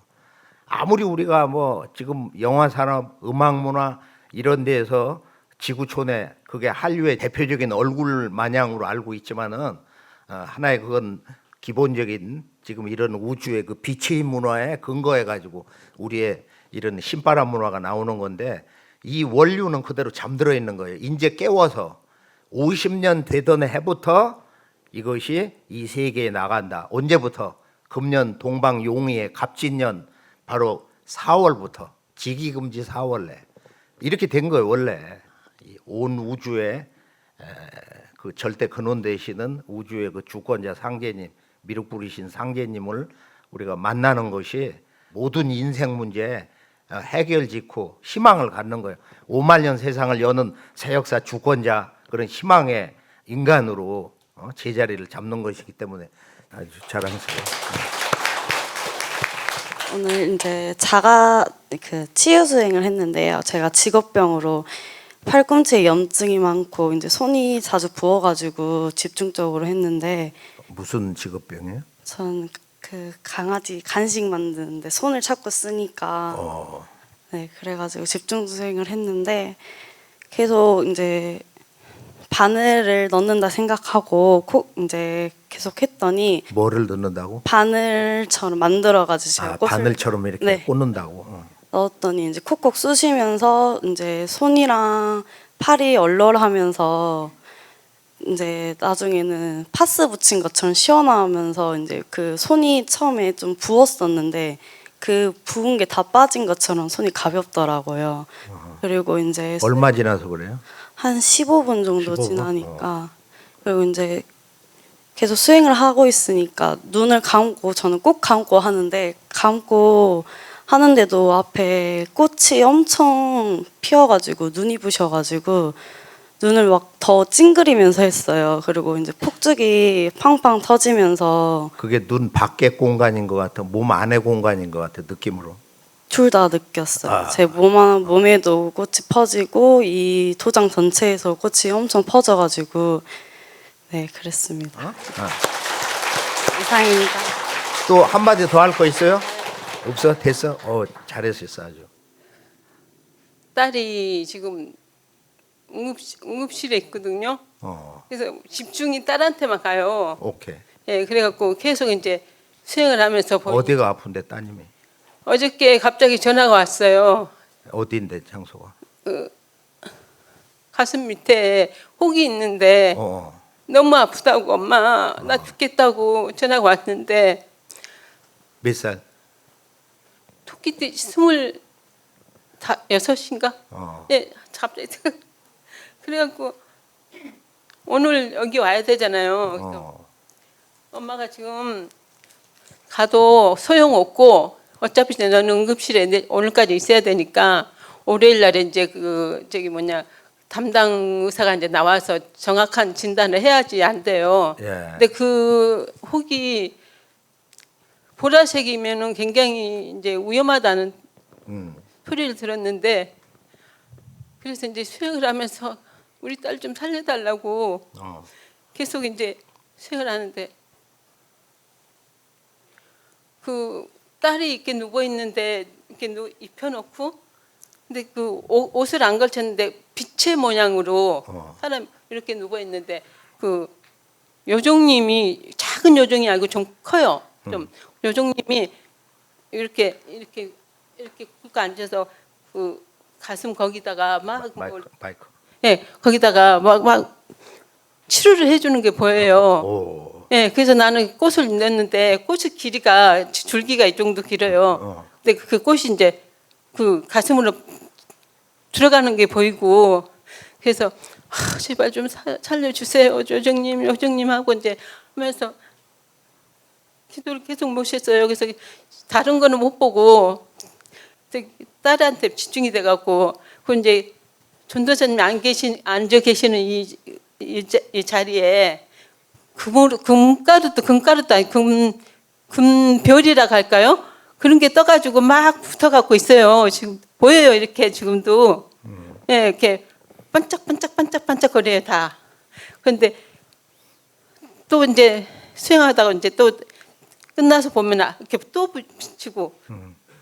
아무리 우리가 뭐 지금 영화 산업, 음악 문화 이런 데에서 지구촌에 그게 한류의 대표적인 얼굴 마냥으로 알고 있지만은 하나의 그건 기본적인 지금 이런 우주의 그 빛의 문화에 근거해 가지고 우리의 이런 신바람 문화가 나오는 건데 이 원류는 그대로 잠들어 있는 거예요. 이제 깨워서 50년 되던 해부터 이것이 이 세계에 나간다. 언제부터? 금년 동방용의의 갑진년 바로 4월부터 직위금지 4월에 이렇게 된 거예요. 원래 온 우주에 그 절대 근원 되시는 우주의 그 주권자 상제님, 미륵 부리신 상제님을 우리가 만나는 것이 모든 인생 문제 해결 짓고 희망을 갖는 거예요. 5만 년 세상을 여는 새 역사 주권자 그런 희망의 인간으로 제자리를 잡는 것이기 때문에 아주 자랑스러워요. 오늘 이제 자가 그 치유 수행을 했는데요. 제가 직업병으로 팔꿈치에 염증이 많고 이제 손이 자주 부어가지고 집중적으로 했는데 무슨 직업병이에요? 전 그 강아지 간식 만드는데 손을 자꾸 쓰니까 네 그래가지고 집중 수행을 했는데 계속 이제 바늘을 넣는다 생각하고 이제 계속 했더니 뭐를 넣는다고? 바늘처럼 만들어가지고 제가 꽃을 바늘처럼 이렇게 네. 꽂는다고. 넣었더니 이제 콕콕 쑤시면서 이제 손이랑 팔이 얼얼하면서 이제 나중에는 파스 붙인 것처럼 시원하면서 이제 그 손이 처음에 좀 부었었는데 그 부은 게 다 빠진 것처럼 손이 가볍더라고요. 그리고 이제 얼마 지나서 그래요? 한 15분 정도 15분? 지나니까 그리고 이제 계속 수행을 하고 있으니까 눈을 감고 저는 꼭 감고 하는데 감고 하는데도 앞에 꽃이 엄청 피어가지고 눈이 부셔가지고 눈을 막 더 찡그리면서 했어요. 그리고 이제 폭죽이 팡팡 터지면서 그게 눈 밖의 공간인 것 같아, 몸 안의 공간인 것 같아 느낌으로. 둘 다 느꼈어요. 제 몸에도 꽃이 퍼지고 이 도장 전체에서 꽃이 엄청 퍼져가지고 네 그랬습니다. 이상입니다. 또 한마디 더 할 거 있어요? 없어? 됐어? 잘했어 아주. 딸이 지금 응급실에 있거든요. 그래서 집중이 딸한테만 가요. 오케이. 예, 그래갖고 계속 이제 수행을 하면서 어디가 아픈데 따님이? 어저께 갑자기 전화가 왔어요. 어디인데 장소가? 가슴 밑에 혹이 있는데 너무 아프다고 엄마 나 죽겠다고 전화가 왔는데 몇 살? 토끼띠 26인가? 예, 갑자기 그래갖고 오늘 여기 와야 되잖아요. 그래서 엄마가 지금 가도 소용없고 어차피 너는 응급실에 오늘까지 있어야 되니까 월요일 날에 이제 그 저기 담당 의사가 이제 나와서 정확한 진단을 해야지 안 돼요. 예. 근데 그 혹이 보라색이면은 굉장히 이제 위험하다는 소리를 들었는데 그래서 이제 수행을 하면서 우리 딸 좀 살려달라고 계속 이제 수행을 하는데 그 딸이 이렇게 누워 있는데 이렇게 입혀놓고 근데 그 옷을 안 걸쳤는데 빛의 모양으로 사람 이렇게 누워 있는데 그 요정님이 작은 요정이 아니고 좀 커요. 좀 요정님이 이렇게 굽고 앉아서 그 가슴 거기다가 막 마이크. 예, 거기다가 막 치료를 해주는 게 보여요. 예, 그래서 나는 꽃을 냈는데 꽃의 길이가 줄기가 이 정도 길어요. 근데 그 꽃이 이제 그 가슴으로 들어가는 게 보이고 그래서 제발 좀 살려주세요, 요정님 하고 이제 하면서 기도를 계속 모셨어요. 그래서 다른 거는 못 보고 딸한테 집중이 돼갖고 그 이제 전도사님 앉아 계시는 이 자리에 금가루도 아니 금별이라 할까요? 그런 게 떠가지고 막 붙어갖고 있어요. 지금 보여요 이렇게 지금도 예, 이렇게 반짝반짝 거려요 다. 그런데 또 이제 수행하다가 이제 또 끝나서 보면 이렇게 또 비치고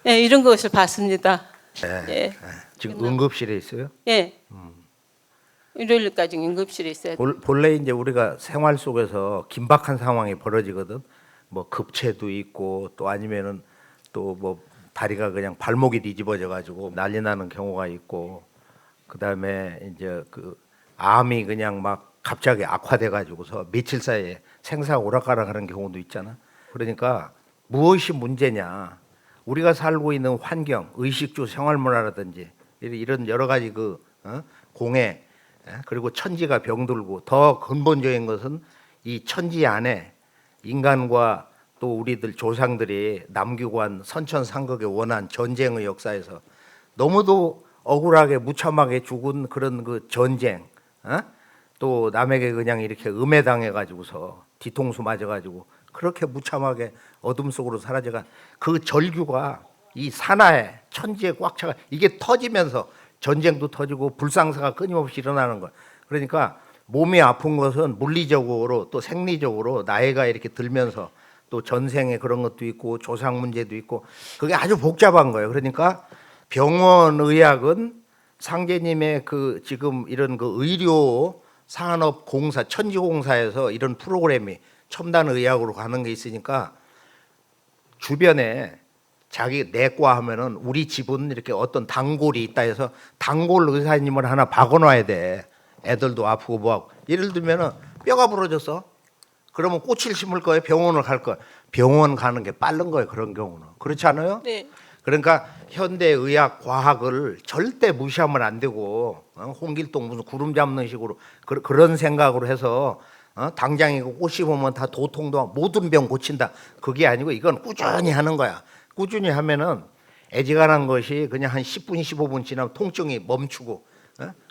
예, 이런 것을 봤습니다. 예. 예. 지금 응급실에 있어요? 예. 일요일까지 응급실에 있어요. 본래 이제 우리가 생활 속에서 긴박한 상황이 벌어지거든. 뭐 급체도 있고 또 아니면은 또 뭐 다리가 그냥 발목이 뒤집어져 가지고 난리 나는 경우가 있고 그다음에 이제 그 암이 그냥 막 갑자기 악화돼 가지고서 며칠 사이에 생사가 오락가락하는 경우도 있잖아. 그러니까 무엇이 문제냐? 우리가 살고 있는 환경, 의식주 생활문화라든지 이런 여러 가지 그 공해 그리고 천지가 병들고 더 근본적인 것은 이 천지 안에 인간과 또 우리들 조상들이 남기고 한 선천상극에 원한 전쟁의 역사에서 너무도 억울하게 무참하게 죽은 그런 그 전쟁, 또 남에게 그냥 이렇게 음해당해 가지고서 뒤통수 맞아 가지고 그렇게 무참하게 어둠 속으로 사라져간 그 절규가 이 산하에 천지에 꽉 차가 이게 터지면서 전쟁도 터지고 불상사가 끊임없이 일어나는 것. 그러니까 몸이 아픈 것은 물리적으로 또 생리적으로 나이가 이렇게 들면서 또 전생에 그런 것도 있고 조상 문제도 있고 그게 아주 복잡한 거예요. 그러니까 병원 의학은 상제님의 그 지금 이런 그 의료 산업 공사 천지공사에서 이런 프로그램이 첨단 의학으로 가는 게 있으니까 주변에 자기 내과 하면은 우리 집은 이렇게 어떤 단골이 있다 해서 단골 의사님을 하나 박아놔야 돼. 애들도 아프고 뭐하고 예를 들면은 뼈가 부러졌어. 그러면 꽃을 심을 거예요. 병원을 갈 거예요. 병원 가는 게 빠른 거예요. 그런 경우는 그렇지 않아요? 네. 그러니까 현대 의학 과학을 절대 무시하면 안 되고 홍길동 무슨 구름 잡는 식으로 그런 생각으로 해서 당장 이거 꽃 심으면 다 도통도 모든 병 고친다. 그게 아니고 이건 꾸준히 하는 거야. 꾸준히 하면은 애지간한 것이 그냥 한 10분, 15분 지나면 통증이 멈추고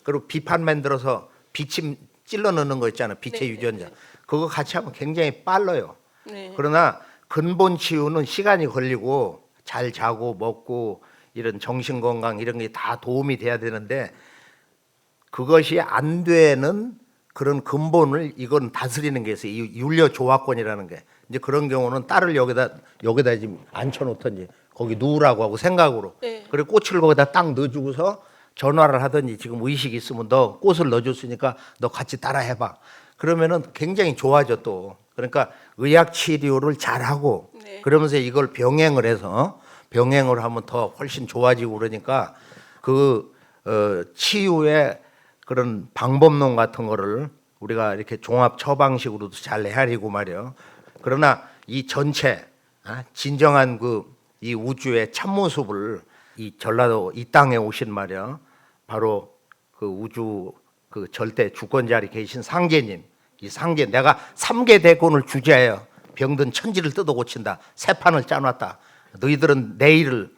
그리고 비판 만들어서 비침 찔러 넣는 거 있잖아. 빛의 유전자. 그거 같이 하면 굉장히 빨라요. 네. 그러나 근본 치유는 시간이 걸리고 잘 자고 먹고 이런 정신 건강 이런 게 다 도움이 돼야 되는데 그것이 안 되는 그런 근본을 이건 다스리는 게 있어요. 이 윤려 조화권이라는 게 이제 그런 경우는 딸을 여기다 지금 앉혀놓든지 거기 누우라고 하고 생각으로 네. 그리고 꽃을 거기다 딱 넣어주고서 전화를 하든지 지금 의식이 있으면 너 꽃을 넣어줬으니까 너 같이 따라 해봐. 그러면은 굉장히 좋아져 또. 그러니까 의학 치료를 잘하고 네. 그러면서 이걸 병행을 해서 병행을 하면 더 훨씬 좋아지고 그러니까 그 치유의 그런 방법론 같은 거를 우리가 이렇게 종합 처방식으로도 잘 헤아리고 말이요. 그러나 이 전체 진정한 그 이 우주의 참모습을 이 전라도 이 땅에 오신 말이요. 바로 그 우주 그 절대 주권자리 계신 상제님. 이 상제 내가 3개 대권을 주제하여 병든 천지를 뜯어 고친다. 새 판을 짜놨다. 너희들은 내일을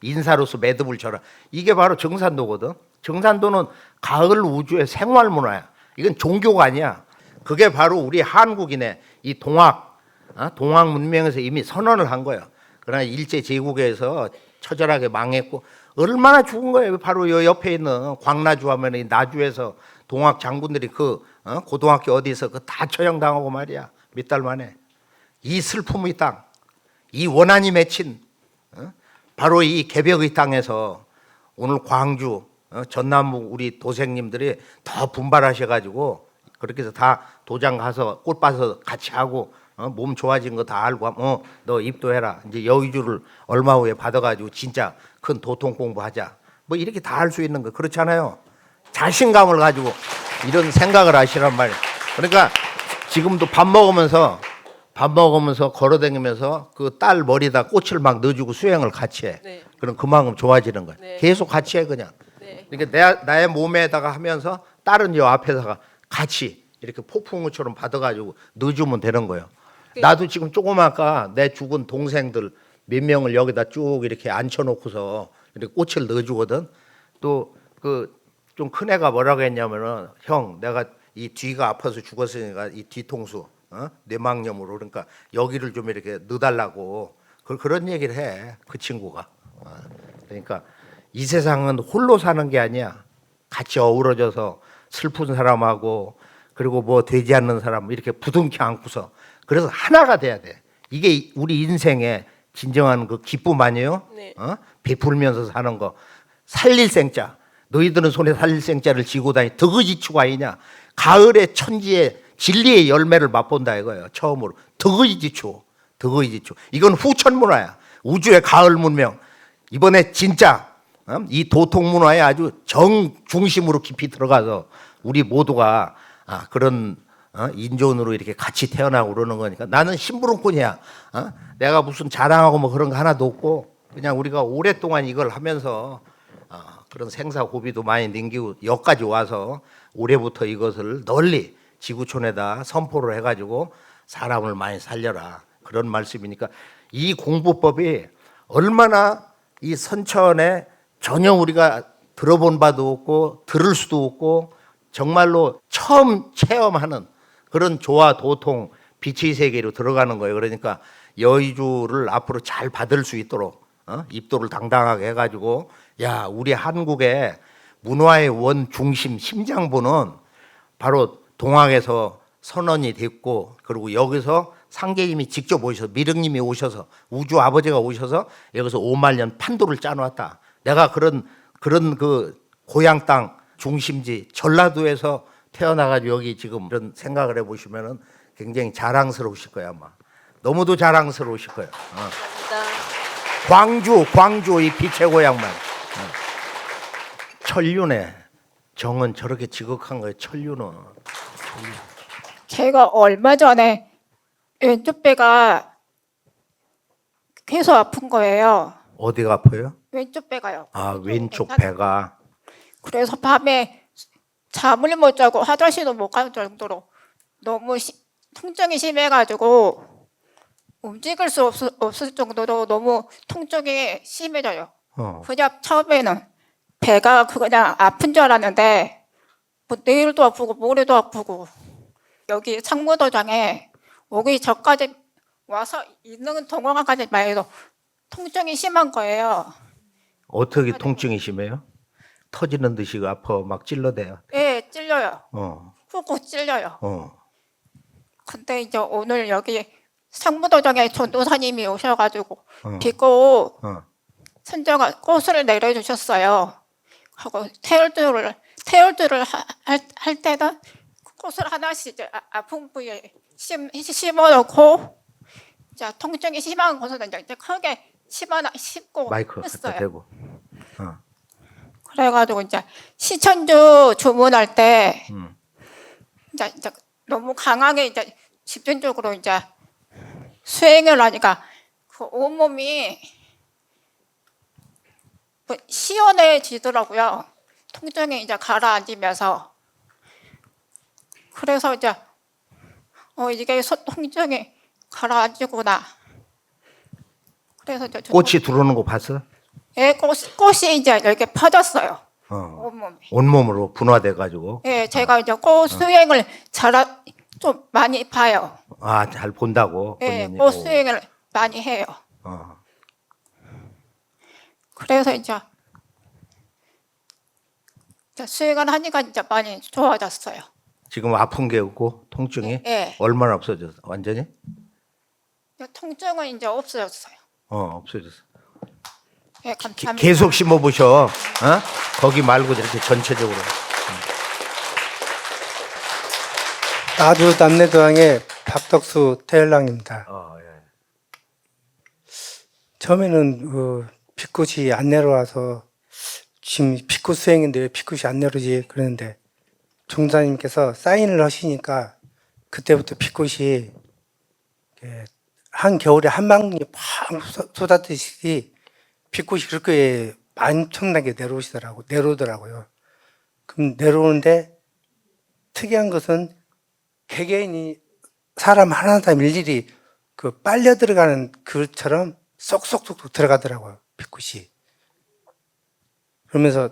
인사로서 매듭을 져라. 이게 바로 정산도거든. 정산도는 가을 우주의 생활 문화야. 이건 종교가 아니야. 그게 바로 우리 한국인의 이 동학 문명에서 이미 선언을 한 거예요. 그러나 일제 제국에서 처절하게 망했고 얼마나 죽은 거예요. 바로 요 옆에 있는 광나주 하면 이 나주에서 동학 장군들이 그 고등학교 어디서 그 다 처형당하고 말이야. 몇 달 만에. 이 슬픔의 땅, 이 원한이 맺힌 바로 이 개벽의 땅에서 오늘 광주 전남북 우리 도생님들이 더 분발하셔가지고 그렇게 해서 다 도장 가서 꽃 봐서 같이 하고 몸 좋아진 거 다 알고 너 입도해라. 이제 여의주를 얼마 후에 받아가지고 진짜 큰 도통 공부하자. 뭐 이렇게 다 할 수 있는 거 그렇잖아요. 자신감을 가지고 이런 생각을 하시란 말이에요. 그러니까 지금도 밥 먹으면서 걸어다니면서 그 딸 머리에다 꽃을 막 넣어주고 수행을 같이 해. 네. 그럼 그만큼 좋아지는 거야. 네. 계속 같이 해 그냥. 네. 그러니까 나의 몸에다가 하면서 딸은 요 앞에다가 같이 이렇게 폭풍우처럼 받아가지고 넣어주면 되는 거예요. 나도 지금 조그마까 내 죽은 동생들 몇 명을 여기다 쭉 이렇게 앉혀놓고서 이렇게 꽃을 넣어주거든. 또 그 좀 큰 애가 뭐라고 했냐면은 형 내가 이 뒤가 아파서 죽었으니까 이 뒤통수 뇌망염으로 그러니까 여기를 좀 이렇게 넣어달라고 그런 얘기를 해 그 친구가. 그러니까 이 세상은 홀로 사는 게 아니야. 같이 어우러져서 슬픈 사람하고 그리고 뭐 되지 않는 사람 이렇게 부둥켜 안고서 그래서 하나가 돼야 돼. 이게 우리 인생의 진정한 그 기쁨 아니에요? 네. 베풀면서 사는 거. 살릴 생자. 너희들은 손에 살릴 생자를 쥐고 다니. 덕의지추가 아니냐. 가을의 천지의 진리의 열매를 맛본다 이거예요. 처음으로. 덕의지추. 덕의지추. 이건 후천문화야. 우주의 가을 문명. 이번에 진짜 이 도통 문화에 아주 정 중심으로 깊이 들어가서 우리 모두가 그런 인존으로 이렇게 같이 태어나고 그러는 거니까 나는 심부름꾼이야. 내가 무슨 자랑하고 뭐 그런 거 하나도 없고 그냥 우리가 오랫동안 이걸 하면서 그런 생사 고비도 많이 넘기고 여기까지 와서 올해부터 이것을 널리 지구촌에다 선포를 해가지고 사람을 많이 살려라 그런 말씀이니까 이 공부법이 얼마나 이 선천에 전혀 우리가 들어본 바도 없고 들을 수도 없고 정말로 처음 체험하는 그런 조화 도통 빛의 세계로 들어가는 거예요. 그러니까 여의주를 앞으로 잘 받을 수 있도록 입도를 당당하게 해가지고 야 우리 한국의 문화의 원 중심 심장부는 바로 동학에서 선언이 됐고 그리고 여기서 상계님이 직접 오셔서 미륵님이 오셔서 우주 아버지가 오셔서 여기서 5만 년 판도를 짜놓았다. 내가 그런 그 고향 땅 중심지 전라도에서 태어나가지고 여기 지금 이런 생각을 해보시면은 굉장히 자랑스러우실 거야 아마. 너무도 자랑스러우실 거예요. 광주 이 빛의 고향만. 천륜에 정은 저렇게 지극한 거예요. 천륜은. 제가 얼마 전에 왼쪽 배가 계속 아픈 거예요. 어디가 아파요? 왼쪽 배가요. 왼쪽 배가. 그래서 밤에 잠을 못 자고 화장실도 못 갈 정도로 너무 통증이 심해가지고 움직일 수 없을 정도로 너무 통증이 심해져요. 그냥 처음에는 배가 그냥 아픈 줄 알았는데 뭐 내일도 아프고 모레도 아프고 여기 상무도장에 오기 전까지 와서 있는 동안까지만 해도 통증이 심한 거예요. 어떻게 통증이 심해요? 터지는 듯이 아파 막 찔러대요. 예, 찔려요. 꾹꾹 찔려요. 근데 이제 오늘 여기 상무도장에 전도사님이 오셔가지고 빚고 선정한 꽃을 내려주셨어요. 하고 태열들을 할 때는 꽃을 하나씩 이제 아픈 부위에 심어놓고 이제 통증이 심한 곳은 이제 크게 심고 마이크 했어요. 갖다 대고. 그래가지고 이제 시천주 주문할 때 이제 너무 강하게 이제 집중적으로 이제 수행을 하니까 그 온몸이 뭐 시원해지더라고요. 통증이 이제 가라앉으면서. 그래서 이제 이게 통증이 가라앉구나. 그래서 이제 꽃이 들어오는 거 봤어? 예, 꽃이 이제 이렇게 퍼졌어요. 온몸에. 온몸으로 분화돼 가지고. 예, 제가 이제 꽃 수행을 좀 많이 봐요. 잘 본다고. 예, 본인이. 꽃 수행을 많이 해요. 그래서 이제 수행을 하니까 이제 많이 좋아졌어요. 지금 아픈 게 없고 통증이 예. 얼마나 없어졌어? 완전히? 통증은 이제 없어졌어요. 없어졌어. 예, 감사합니다. 계속 심어보셔. 거기 말고 이렇게 전체적으로. 나주 남내도항의 박덕수 태열랑입니다. 예. 처음에는 빛꽃이 안 내려와서 지금 빛꽃 수행인데 왜 빛꽃이 안 내려오지 그러는데 종사님께서 사인을 하시니까 그때부터 빛꽃이 한겨울에 한 방울이 팍 쏟아듯이 빛꽃이 그렇게 엄청나게 내려오더라고요. 그럼 내려오는데 특이한 것은 개개인이 사람 하나하나 일일이 그 빨려 들어가는 그처럼 쏙쏙쏙 들어가더라고요. 빛꽃이. 그러면서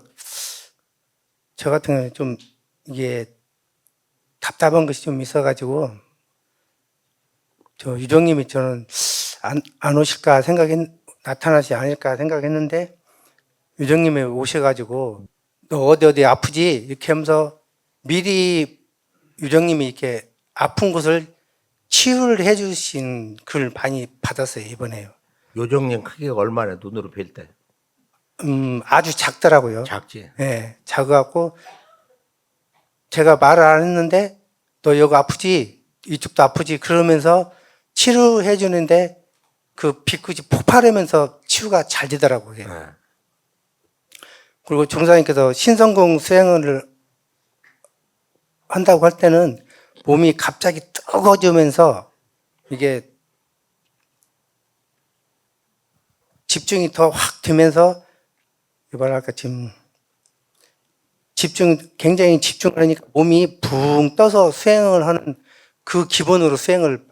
저 같은 경우는 좀 이게 답답한 것이 좀 있어가지고 저 유정님이 저는 안 오실까 나타나지 않을까 생각했는데 유정님이 오셔가지고 너 어디 아프지? 이렇게 하면서 미리 유정님이 이렇게 아픈 곳을 치유를 해주신 글 많이 받았어요 이번에요. 요정님 크기가 얼마나 눈으로 뵐 때? 아주 작더라고요. 작지. 예, 작아갖고 제가 말을 안 했는데 너 여기 아프지? 이쪽도 아프지? 그러면서 치료해 주는데 그 비끝이 폭발하면서 치유가 잘 되더라고요. 네. 그리고 종사님께서 신성공 수행을 한다고 할 때는 몸이 갑자기 뜨거워지면서 이게 집중이 더 확 되면서 뭐랄까 지금 굉장히 집중을 하니까 몸이 붕 떠서 수행을 하는 그 기본으로 수행을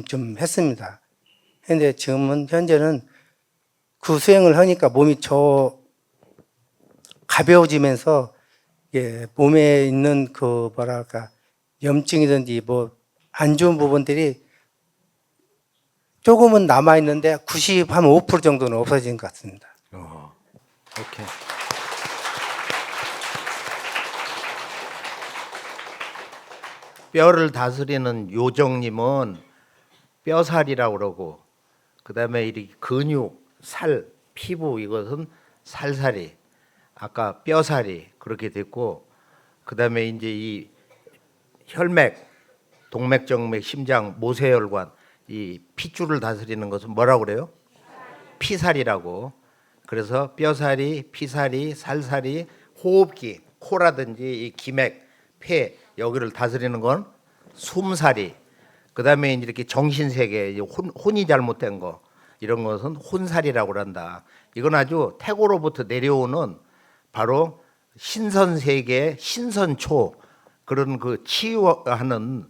좀 했습니다. 근데 지금은 현재는 그 수행을 하니까 몸이 가벼워지면서 몸에 있는 그 뭐랄까 염증이든지 뭐 안 좋은 부분들이 조금은 남아 있는데 95% 정도는 없어진 것 같습니다. 오케이. 뼈를 다스리는 요정님은 뼈살이라고 그러고, 그다음에 이 근육, 살, 피부 이것은 살살이, 아까 뼈살이 그렇게 됐고, 그다음에 이제 이 혈맥, 동맥정맥, 심장, 모세혈관, 이 핏줄을 다스리는 것은 뭐라고 그래요? 피살이라고. 그래서 뼈살이, 피살이, 살살이, 호흡기, 코라든지 이 기맥, 폐 여기를 다스리는 건 숨살이. 그다음에 이렇게 정신세계, 혼이 잘못된 거 이런 것은 혼살이라고 한다. 이건 아주 태고로부터 내려오는 바로 신선세계, 신선초 그런 그 치유하는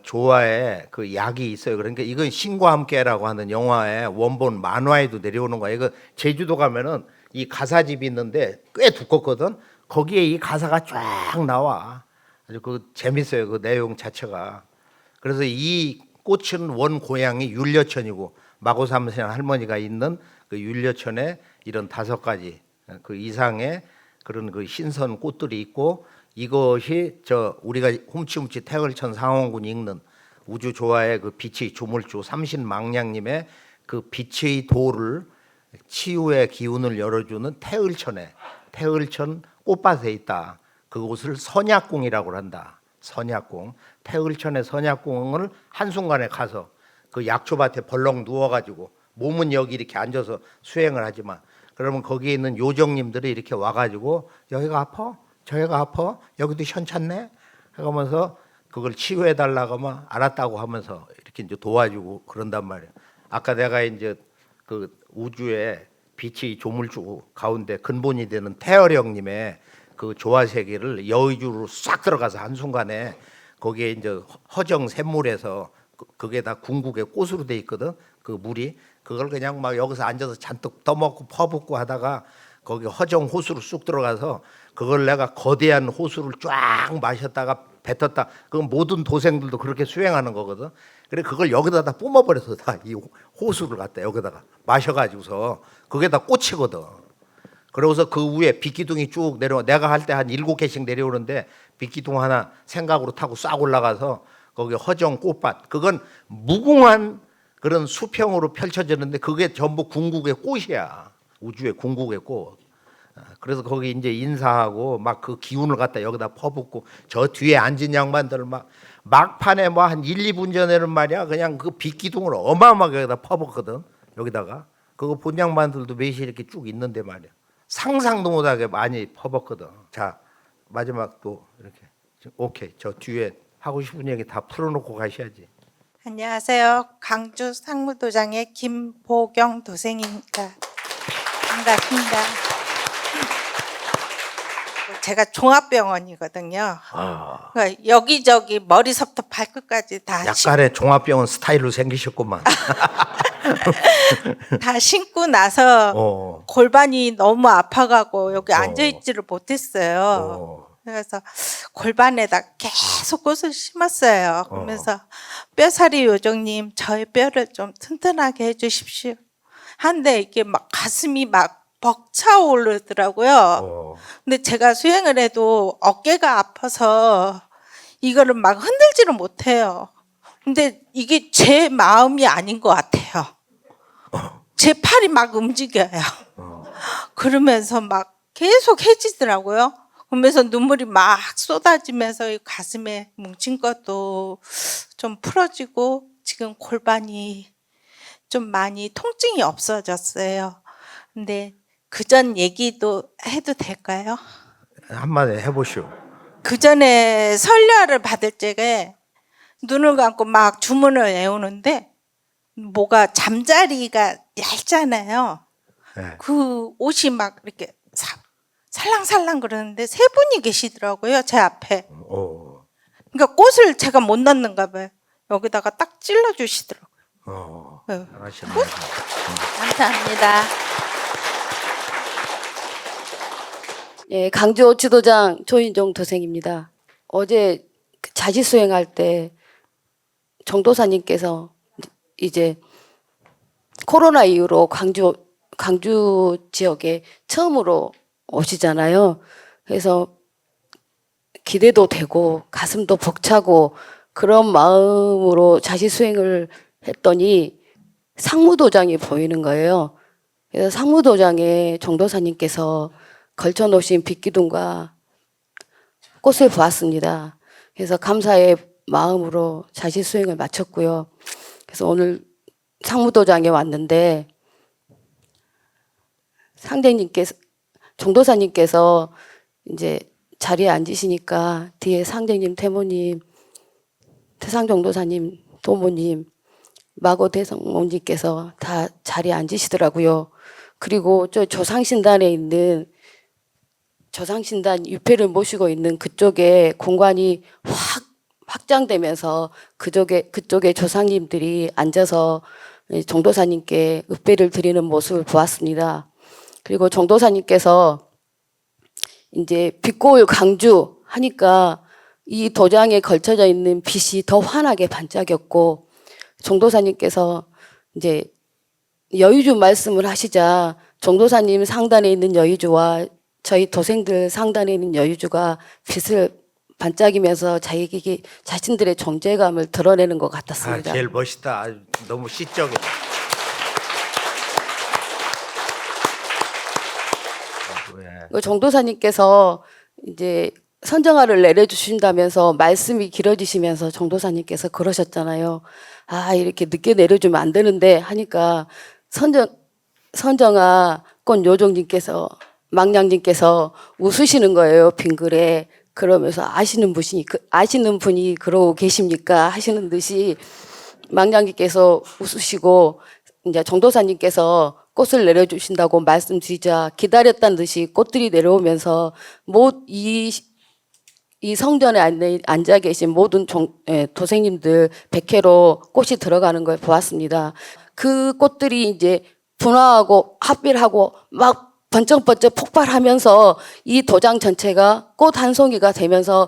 조화의 그 약이 있어요. 그러니까 이건 신과 함께라고 하는 영화의 원본 만화에도 내려오는 거예요. 이거 제주도 가면은 이 가사집이 있는데 꽤 두껍거든. 거기에 이 가사가 쫙 나와. 아주 그 재밌어요. 그 내용 자체가. 그래서 이 꽃은 원 고향이 율려천이고 마고삼생 할머니가 있는 그 율려천에 이런 5가지 그 이상의 그런 그 신선 꽃들이 있고, 이것이 우리가 훔치훔치 태을천 상원군이 읽는 우주조화의 그 빛의 조물주 삼신망량님의 그 빛의 도를, 치유의 기운을 열어주는 태을천 꽃밭에 있다. 그곳을 선약궁이라고 한다. 선약궁. 태을천의 선약궁을 한순간에 가서 그 약초밭에 벌렁 누워가지고 몸은 여기 이렇게 앉아서 수행을 하지만, 그러면 거기에 있는 요정님들이 이렇게 와가지고 여기가 아파? 저기가 아파? 여기도 현찮네? 하면서 그걸 치유해달라고 하면 알았다고 하면서 이렇게 이제 도와주고 그런단 말이에요. 아까 내가 이제 그 우주의 빛이 조물주 가운데 근본이 되는 태어령님의 그 조화세계를 여의주로 싹 들어가서 한순간에 거기에 이제 허정 샘물에서 그게 다 궁극의 꽃으로 돼 있거든. 그 물이 그걸 그냥 막 여기서 앉아서 잔뜩 떠먹고 퍼붓고 하다가 거기 허정 호수로 쑥 들어가서 그걸 내가 거대한 호수를 쫙 마셨다가 뱉었다. 그건 모든 도생들도 그렇게 수행하는 거거든. 그래 그걸 여기다 다 뿜어버려서 다 이 호수를 갖다 여기다가 마셔가지고서 그게 다 꽃이거든. 그러고서 그 위에 빗기둥이 쭉 내려와. 내가 할 때 한 7개씩 내려오는데 빗기둥 하나 생각으로 타고 싹 올라가서 거기 허정 꽃밭, 그건 무궁한 그런 수평으로 펼쳐지는데 그게 전부 궁극의 꽃이야. 우주의 궁극의 꽃. 그래서 거기 이제 인사하고 막 그 기운을 갖다 여기다 퍼붓고, 저 뒤에 앉은 양반들 막 막판에 뭐 한 1, 2분 전에는 말이야 그냥 그 빗기둥을 어마어마하게 여기다 퍼붓거든. 여기다가 그거 본 양반들도 몇이 이렇게 쭉 있는데 말이야 상상도 못하게 많이 퍼붓거든. 자 마지막 또 이렇게 오케이, 저 뒤에 하고 싶은 얘기 다 풀어놓고 가셔야지. 안녕하세요. 광주 상무도장의 김보경 도생입니다. 반갑습니다. 제가 종합병원이거든요. 그러니까 여기저기 머리서부터 발끝까지 다 약간의 종합병원 스타일로 생기셨구만. 다 신고 나서 골반이 너무 아파가고 여기 앉아있지를 못했어요. 그래서 골반에다 계속 꽃을 심었어요. 그러면서 뼈살이 요정님 저희 뼈를 좀 튼튼하게 해주십시오. 한데 이게 막 가슴이 막 벅차오르더라고요. 근데 제가 수행을 해도 어깨가 아파서 이거를 막 흔들지를 못해요. 근데 이게 제 마음이 아닌 것 같아요. 제 팔이 막 움직여요. 그러면서 막 계속 해지더라고요. 그러면서 눈물이 막 쏟아지면서 이 가슴에 뭉친 것도 좀 풀어지고 지금 골반이 좀 많이 통증이 없어졌어요. 근데 그전 얘기도 해도 될까요? 한마디 해보시오. 그전에 설려를 받을 적에 눈을 감고 막 주문을 외우는데 뭐가 잠자리가 얇잖아요. 네. 그 옷이 막 이렇게 살랑살랑 그러는데 세 분이 계시더라고요, 제 앞에. 그러니까 꽃을 제가 못 넣는가 봐요. 여기다가 딱 찔러 주시더라고요. 네. 잘하시네. 감사합니다. 예, 강조 지도장 조인종 도생입니다. 어제 자지 수행할 때 정도사님께서 이제 코로나 이후로 광주 지역에 처음으로 오시잖아요. 그래서 기대도 되고 가슴도 벅차고 그런 마음으로 자지 수행을 했더니 상무도장이 보이는 거예요. 그래서 상무도장에 정도사님께서 걸쳐놓으신 빗기둥과 꽃을 보았습니다. 그래서 감사의 마음으로 자지 수행을 마쳤고요. 그래서 오늘 상무도장에 왔는데 상대님께서 정도사님께서 이제 자리에 앉으시니까 뒤에 상대님, 태모님, 태상정도사님, 도모님, 마고 대성모님께서 다 자리에 앉으시더라고요. 그리고 저 조상신단에 있는 조상신단 유패를 모시고 있는 그쪽에 공간이 확장되면서 그쪽에 조상님들이 앉아서 정도사님께 읍배를 드리는 모습을 보았습니다. 그리고 정도사님께서 이제 빛고울 강주 하니까 이 도장에 걸쳐져 있는 빛이 더 환하게 반짝였고 정도사님께서 이제 여의주 말씀을 하시자 정도사님 상단에 있는 여의주와 저희 도생들 상단에 있는 여의주가 빛을 반짝이면서 자신들의 존재감을 드러내는 것 같았습니다. 제일 멋있다. 아주 너무 시적이다. 정도사님께서 이제 선정화를 내려주신다면서 말씀이 길어지시면서 정도사님께서 그러셨잖아요. 아, 이렇게 늦게 내려주면 안 되는데 하니까 선정화 꽃 요정님께서 망량님께서 웃으시는 거예요, 빙글에. 그러면서 아시는 분이 그러고 계십니까? 하시는 듯이 망량님께서 웃으시고 이제 정도사님께서 꽃을 내려주신다고 말씀드리자 기다렸다는 듯이 꽃들이 내려오면서 이 성전에 앉아 계신 모든 도생님들 100회로 꽃이 들어가는 걸 보았습니다. 그 꽃들이 이제 분화하고 합빌하고 막 번쩍번쩍 폭발하면서 이 도장 전체가 꽃 한 송이가 되면서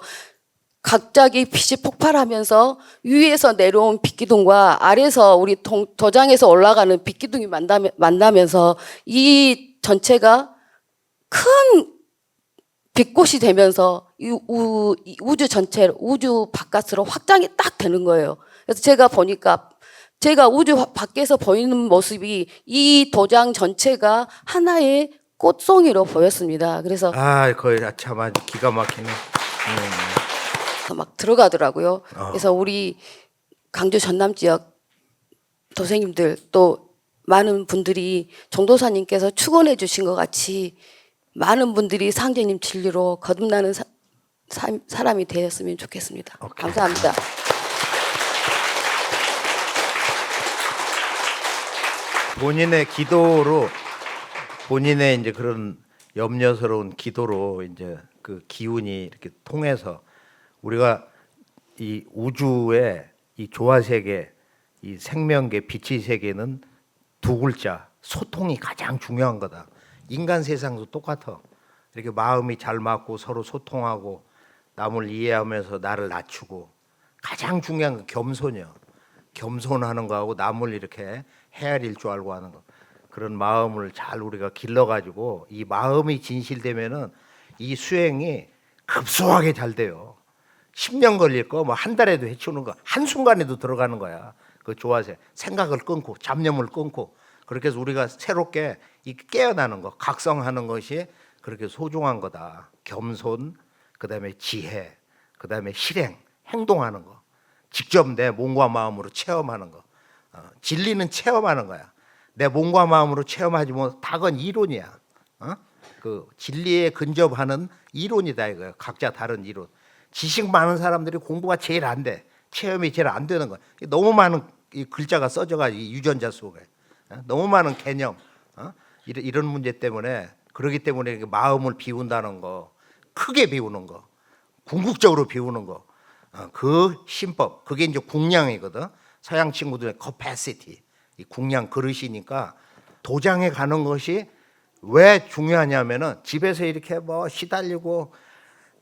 갑자기 빛이 폭발하면서 위에서 내려온 빛기둥과 아래에서 우리 도장에서 올라가는 빛기둥이 만나면서 이 전체가 큰 빛꽃이 되면서 이 우주 전체, 우주 바깥으로 확장이 딱 되는 거예요. 그래서 제가 보니까 제가 우주 밖에서 보이는 모습이 이 도장 전체가 하나의 꽃송이로 보였습니다. 그래서 거의 참 기가 막히네. 막 들어가더라고요. 그래서 우리 강주 전남 지역 도생님들 또 많은 분들이 정도사님께서 축원해 주신 것 같이 많은 분들이 상제님 진리로 거듭나는 사람이 되었으면 좋겠습니다. 감사합니다. 본인의 기도로 본인의 이제 그런 염려스러운 기도로 이제 그 기운이 이렇게 통해서 우리가 이 우주의 이 조화세계, 이 생명계, 빛의 세계는 두 글자, 소통이 가장 중요한 거다. 인간 세상도 똑같아. 이렇게 마음이 잘 맞고 서로 소통하고 남을 이해하면서 나를 낮추고 가장 중요한 건 겸손이요. 겸손하는 거하고 남을 이렇게 헤아릴 줄 알고 하는 거. 그런 마음을 잘 우리가 길러가지고 이 마음이 진실되면은 이 수행이 급소하게 잘 돼요. 10년 걸릴 거 뭐 한 달에도 해치우는 거 한순간에도 들어가는 거야. 그 좋아서 생각을 끊고 잡념을 끊고 그렇게 해서 우리가 새롭게 이 깨어나는 거, 각성하는 것이 그렇게 소중한 거다. 겸손, 그다음에 지혜, 그다음에 실행, 행동하는 거. 직접 내 몸과 마음으로 체험하는 거. 진리는 체험하는 거야. 내 몸과 마음으로 체험하지 뭐 다건 이론이야. 그 진리에 근접하는 이론이다 이거야. 각자 다른 이론. 지식 많은 사람들이 공부가 제일 안 돼. 체험이 제일 안 되는 거야. 너무 많은 이 글자가 써져가지고 이 유전자 속에 너무 많은 개념, 이런 문제 때문에 그러기 때문에 이렇게 마음을 비운다는 거, 크게 비우는 거, 궁극적으로 비우는 거, 그 신법, 그게 이제 궁량이거든. 서양 친구들의 capacity, 이 궁량 그릇이니까 도장에 가는 것이 왜 중요하냐면은 집에서 이렇게 뭐 시달리고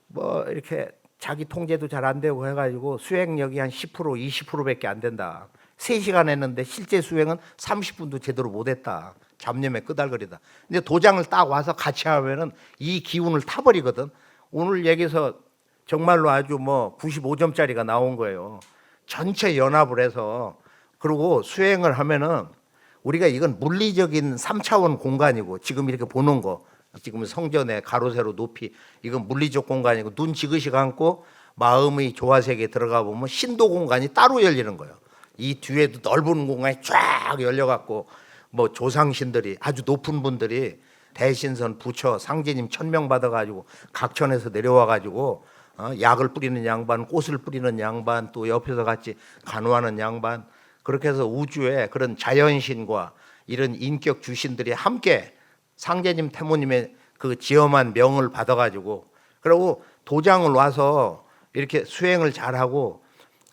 뭐 이렇게 자기 통제도 잘 안 되고 해가지고 수행력이 한 10% 20%밖에 안 된다. 3시간 했는데 실제 수행은 30분도 제대로 못했다. 잡념에 끄달거리다. 근데 도장을 딱 와서 같이 하면은 이 기운을 타버리거든. 오늘 얘기에서 정말로 아주 뭐 95점짜리가 나온 거예요. 전체 연합을 해서 그리고 수행을 하면은 우리가 이건 물리적인 3차원 공간이고 지금 이렇게 보는 거 지금 성전의 가로 세로 높이 이건 물리적 공간이고 눈 지그시 감고 마음의 조화세계에 들어가 보면 신도 공간이 따로 열리는 거예요. 이 뒤에도 넓은 공간이 쫙 열려갖고 뭐 조상신들이 아주 높은 분들이 대신선 부처 상제님 1000명 받아가지고 각천에서 내려와가지고 약을 뿌리는 양반, 꽃을 뿌리는 양반, 또 옆에서 같이 간호하는 양반, 그렇게 해서 우주에 그런 자연신과 이런 인격 주신들이 함께 상제님 태모님의 그 지엄한 명을 받아가지고 그리고 도장을 와서 이렇게 수행을 잘하고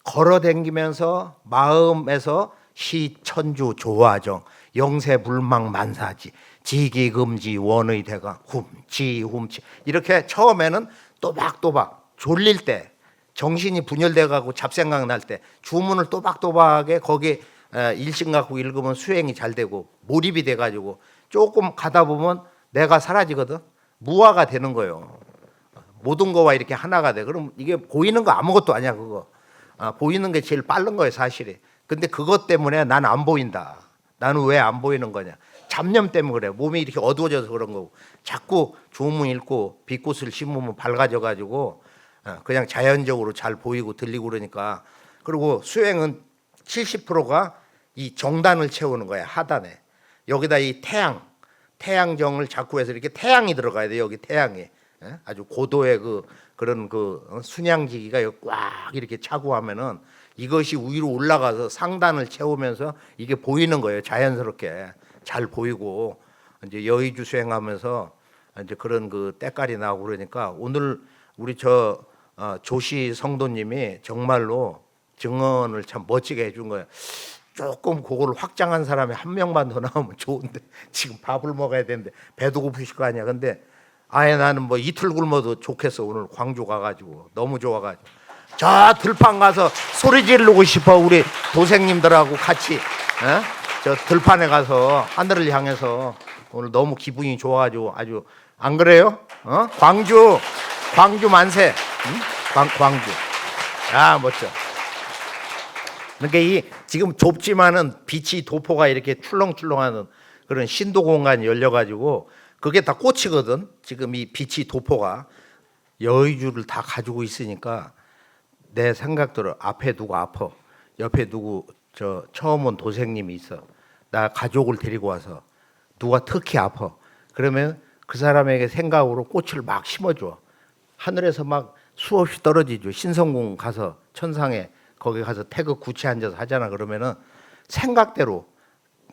걸어다니면서 마음에서 시천주 조화정 영세불망 만사지 지기금지 원의 대가 훔치 이렇게 처음에는 또박또박 졸릴 때 정신이 분열돼 가고 잡생각 날 때 주문을 또박또박하게 거기에 일심 갖고 읽으면 수행이 잘 되고 몰입이 돼 가지고 조금 가다 보면 내가 사라지거든. 무화가 되는 거예요. 모든 거와 이렇게 하나가 돼. 그럼 이게 보이는 거 아무것도 아니야 그거. 보이는 게 제일 빠른 거예요 사실이. 근데 그것 때문에 난 안 보인다. 나는 왜 안 보이는 거냐. 잡념 때문에 그래. 몸이 이렇게 어두워져서 그런 거고. 자꾸 주문 읽고 빛꽃을 심으면 밝아져 가지고 그냥 자연적으로 잘 보이고 들리고 그러니까. 그리고 수행은 70%가 이 정단을 채우는 거야. 하단에. 여기다 이 태양정을 자꾸 해서 이렇게 태양이 들어가야 돼. 여기 태양이. 아주 고도의 그런 순양지기가 여기 꽉 이렇게 차고 하면은 이것이 위로 올라가서 상단을 채우면서 이게 보이는 거예요. 자연스럽게 잘 보이고 이제 여의주 수행하면서 이제 그런 그 때깔이 나고 그러니까 오늘 우리 조시 성도님이 정말로 증언을 참 멋지게 해준 거예요. 조금 그거를 확장한 사람이 한 명만 더 나오면 좋은데 지금 밥을 먹어야 되는데 배도 고프실 거 아니야. 근데 아예 나는 뭐 이틀 굶어도 좋겠어. 오늘 광주 가가지고 너무 좋아가지고 저 들판 가서 소리 지르고 싶어. 우리 도생님들하고 같이 저 들판에 가서 하늘을 향해서 오늘 너무 기분이 좋아가지고 아주 안 그래요? 광주 만세. 응? 광주. 아 멋져. 그러니까 이 지금 좁지만은 빛이 도포가 이렇게 출렁출렁하는 그런 신도 공간이 열려가지고 그게 다 꽃이거든. 지금 이 빛이 도포가 여의주를 다 가지고 있으니까 내 생각대로 앞에 누구 아파, 옆에 누구 저 처음 온 도생님이 있어. 나 가족을 데리고 와서 누가 특히 아파. 그러면 그 사람에게 생각으로 꽃을 막 심어줘. 하늘에서 막 수없이 떨어지죠. 신성궁 가서 천상에 거기 가서 태극 구치 앉아서 하잖아. 그러면은 생각대로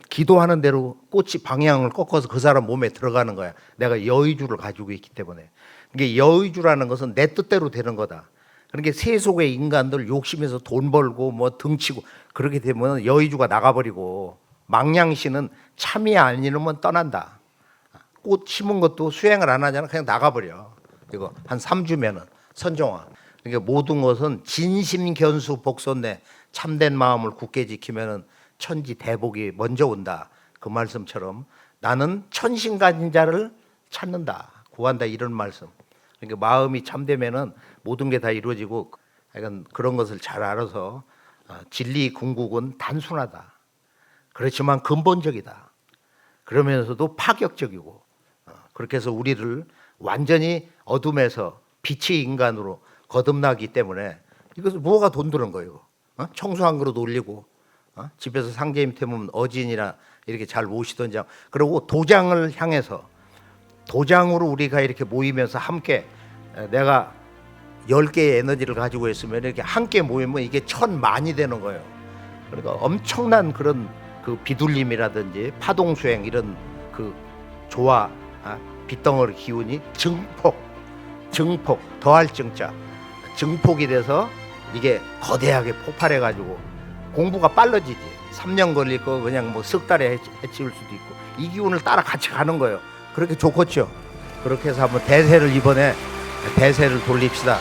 기도하는 대로 꽃이 방향을 꺾어서 그 사람 몸에 들어가는 거야. 내가 여의주를 가지고 있기 때문에. 이게 여의주라는 것은 내 뜻대로 되는 거다. 그러니까 세속의 인간들 욕심에서 돈 벌고 뭐 등치고 그렇게 되면 여의주가 나가버리고 망냥신은 참이 아니면 떠난다. 꽃 심은 것도 수행을 안 하잖아. 그냥 나가버려. 이거 한 3주면은 선정화. 그러니까 모든 것은 진심견수 복선내 참된 마음을 굳게 지키면은 천지 대복이 먼저 온다. 그 말씀처럼 나는 천신가진 자를 찾는다. 구한다 이런 말씀. 그러니까 마음이 참되면은 모든 게 다 이루어지고 약간 그런 것을 잘 알아서 진리 궁극은 단순하다. 그렇지만 근본적이다. 그러면서도 파격적이고 그렇게 해서 우리를 완전히 어둠에서 빛의 인간으로 거듭나기 때문에 이것을 뭐가 돈 드는 거예요. 청소 한 그릇 올리고 집에서 상제임 태우면 어진이나 이렇게 잘 모시던지 그리고 도장을 향해서 도장으로 우리가 이렇게 모이면서 함께 내가 10개의 에너지를 가지고 있으면 이렇게 함께 모이면 이게 1000만이 되는 거예요. 그러니까 엄청난 그런 그 비둘림이라든지 파동수행 이런 그 조화 빗덩어리 기운이 증폭 더할 증자 증폭이 돼서 이게 거대하게 폭발해 가지고 공부가 빨라지지. 3년 걸릴 거 그냥 뭐 석 달에 해치울 수도 있고 이 기운을 따라 같이 가는 거예요. 그렇게 좋겠죠. 그렇게 해서 한번 대세를 이번에 대세를 돌립시다.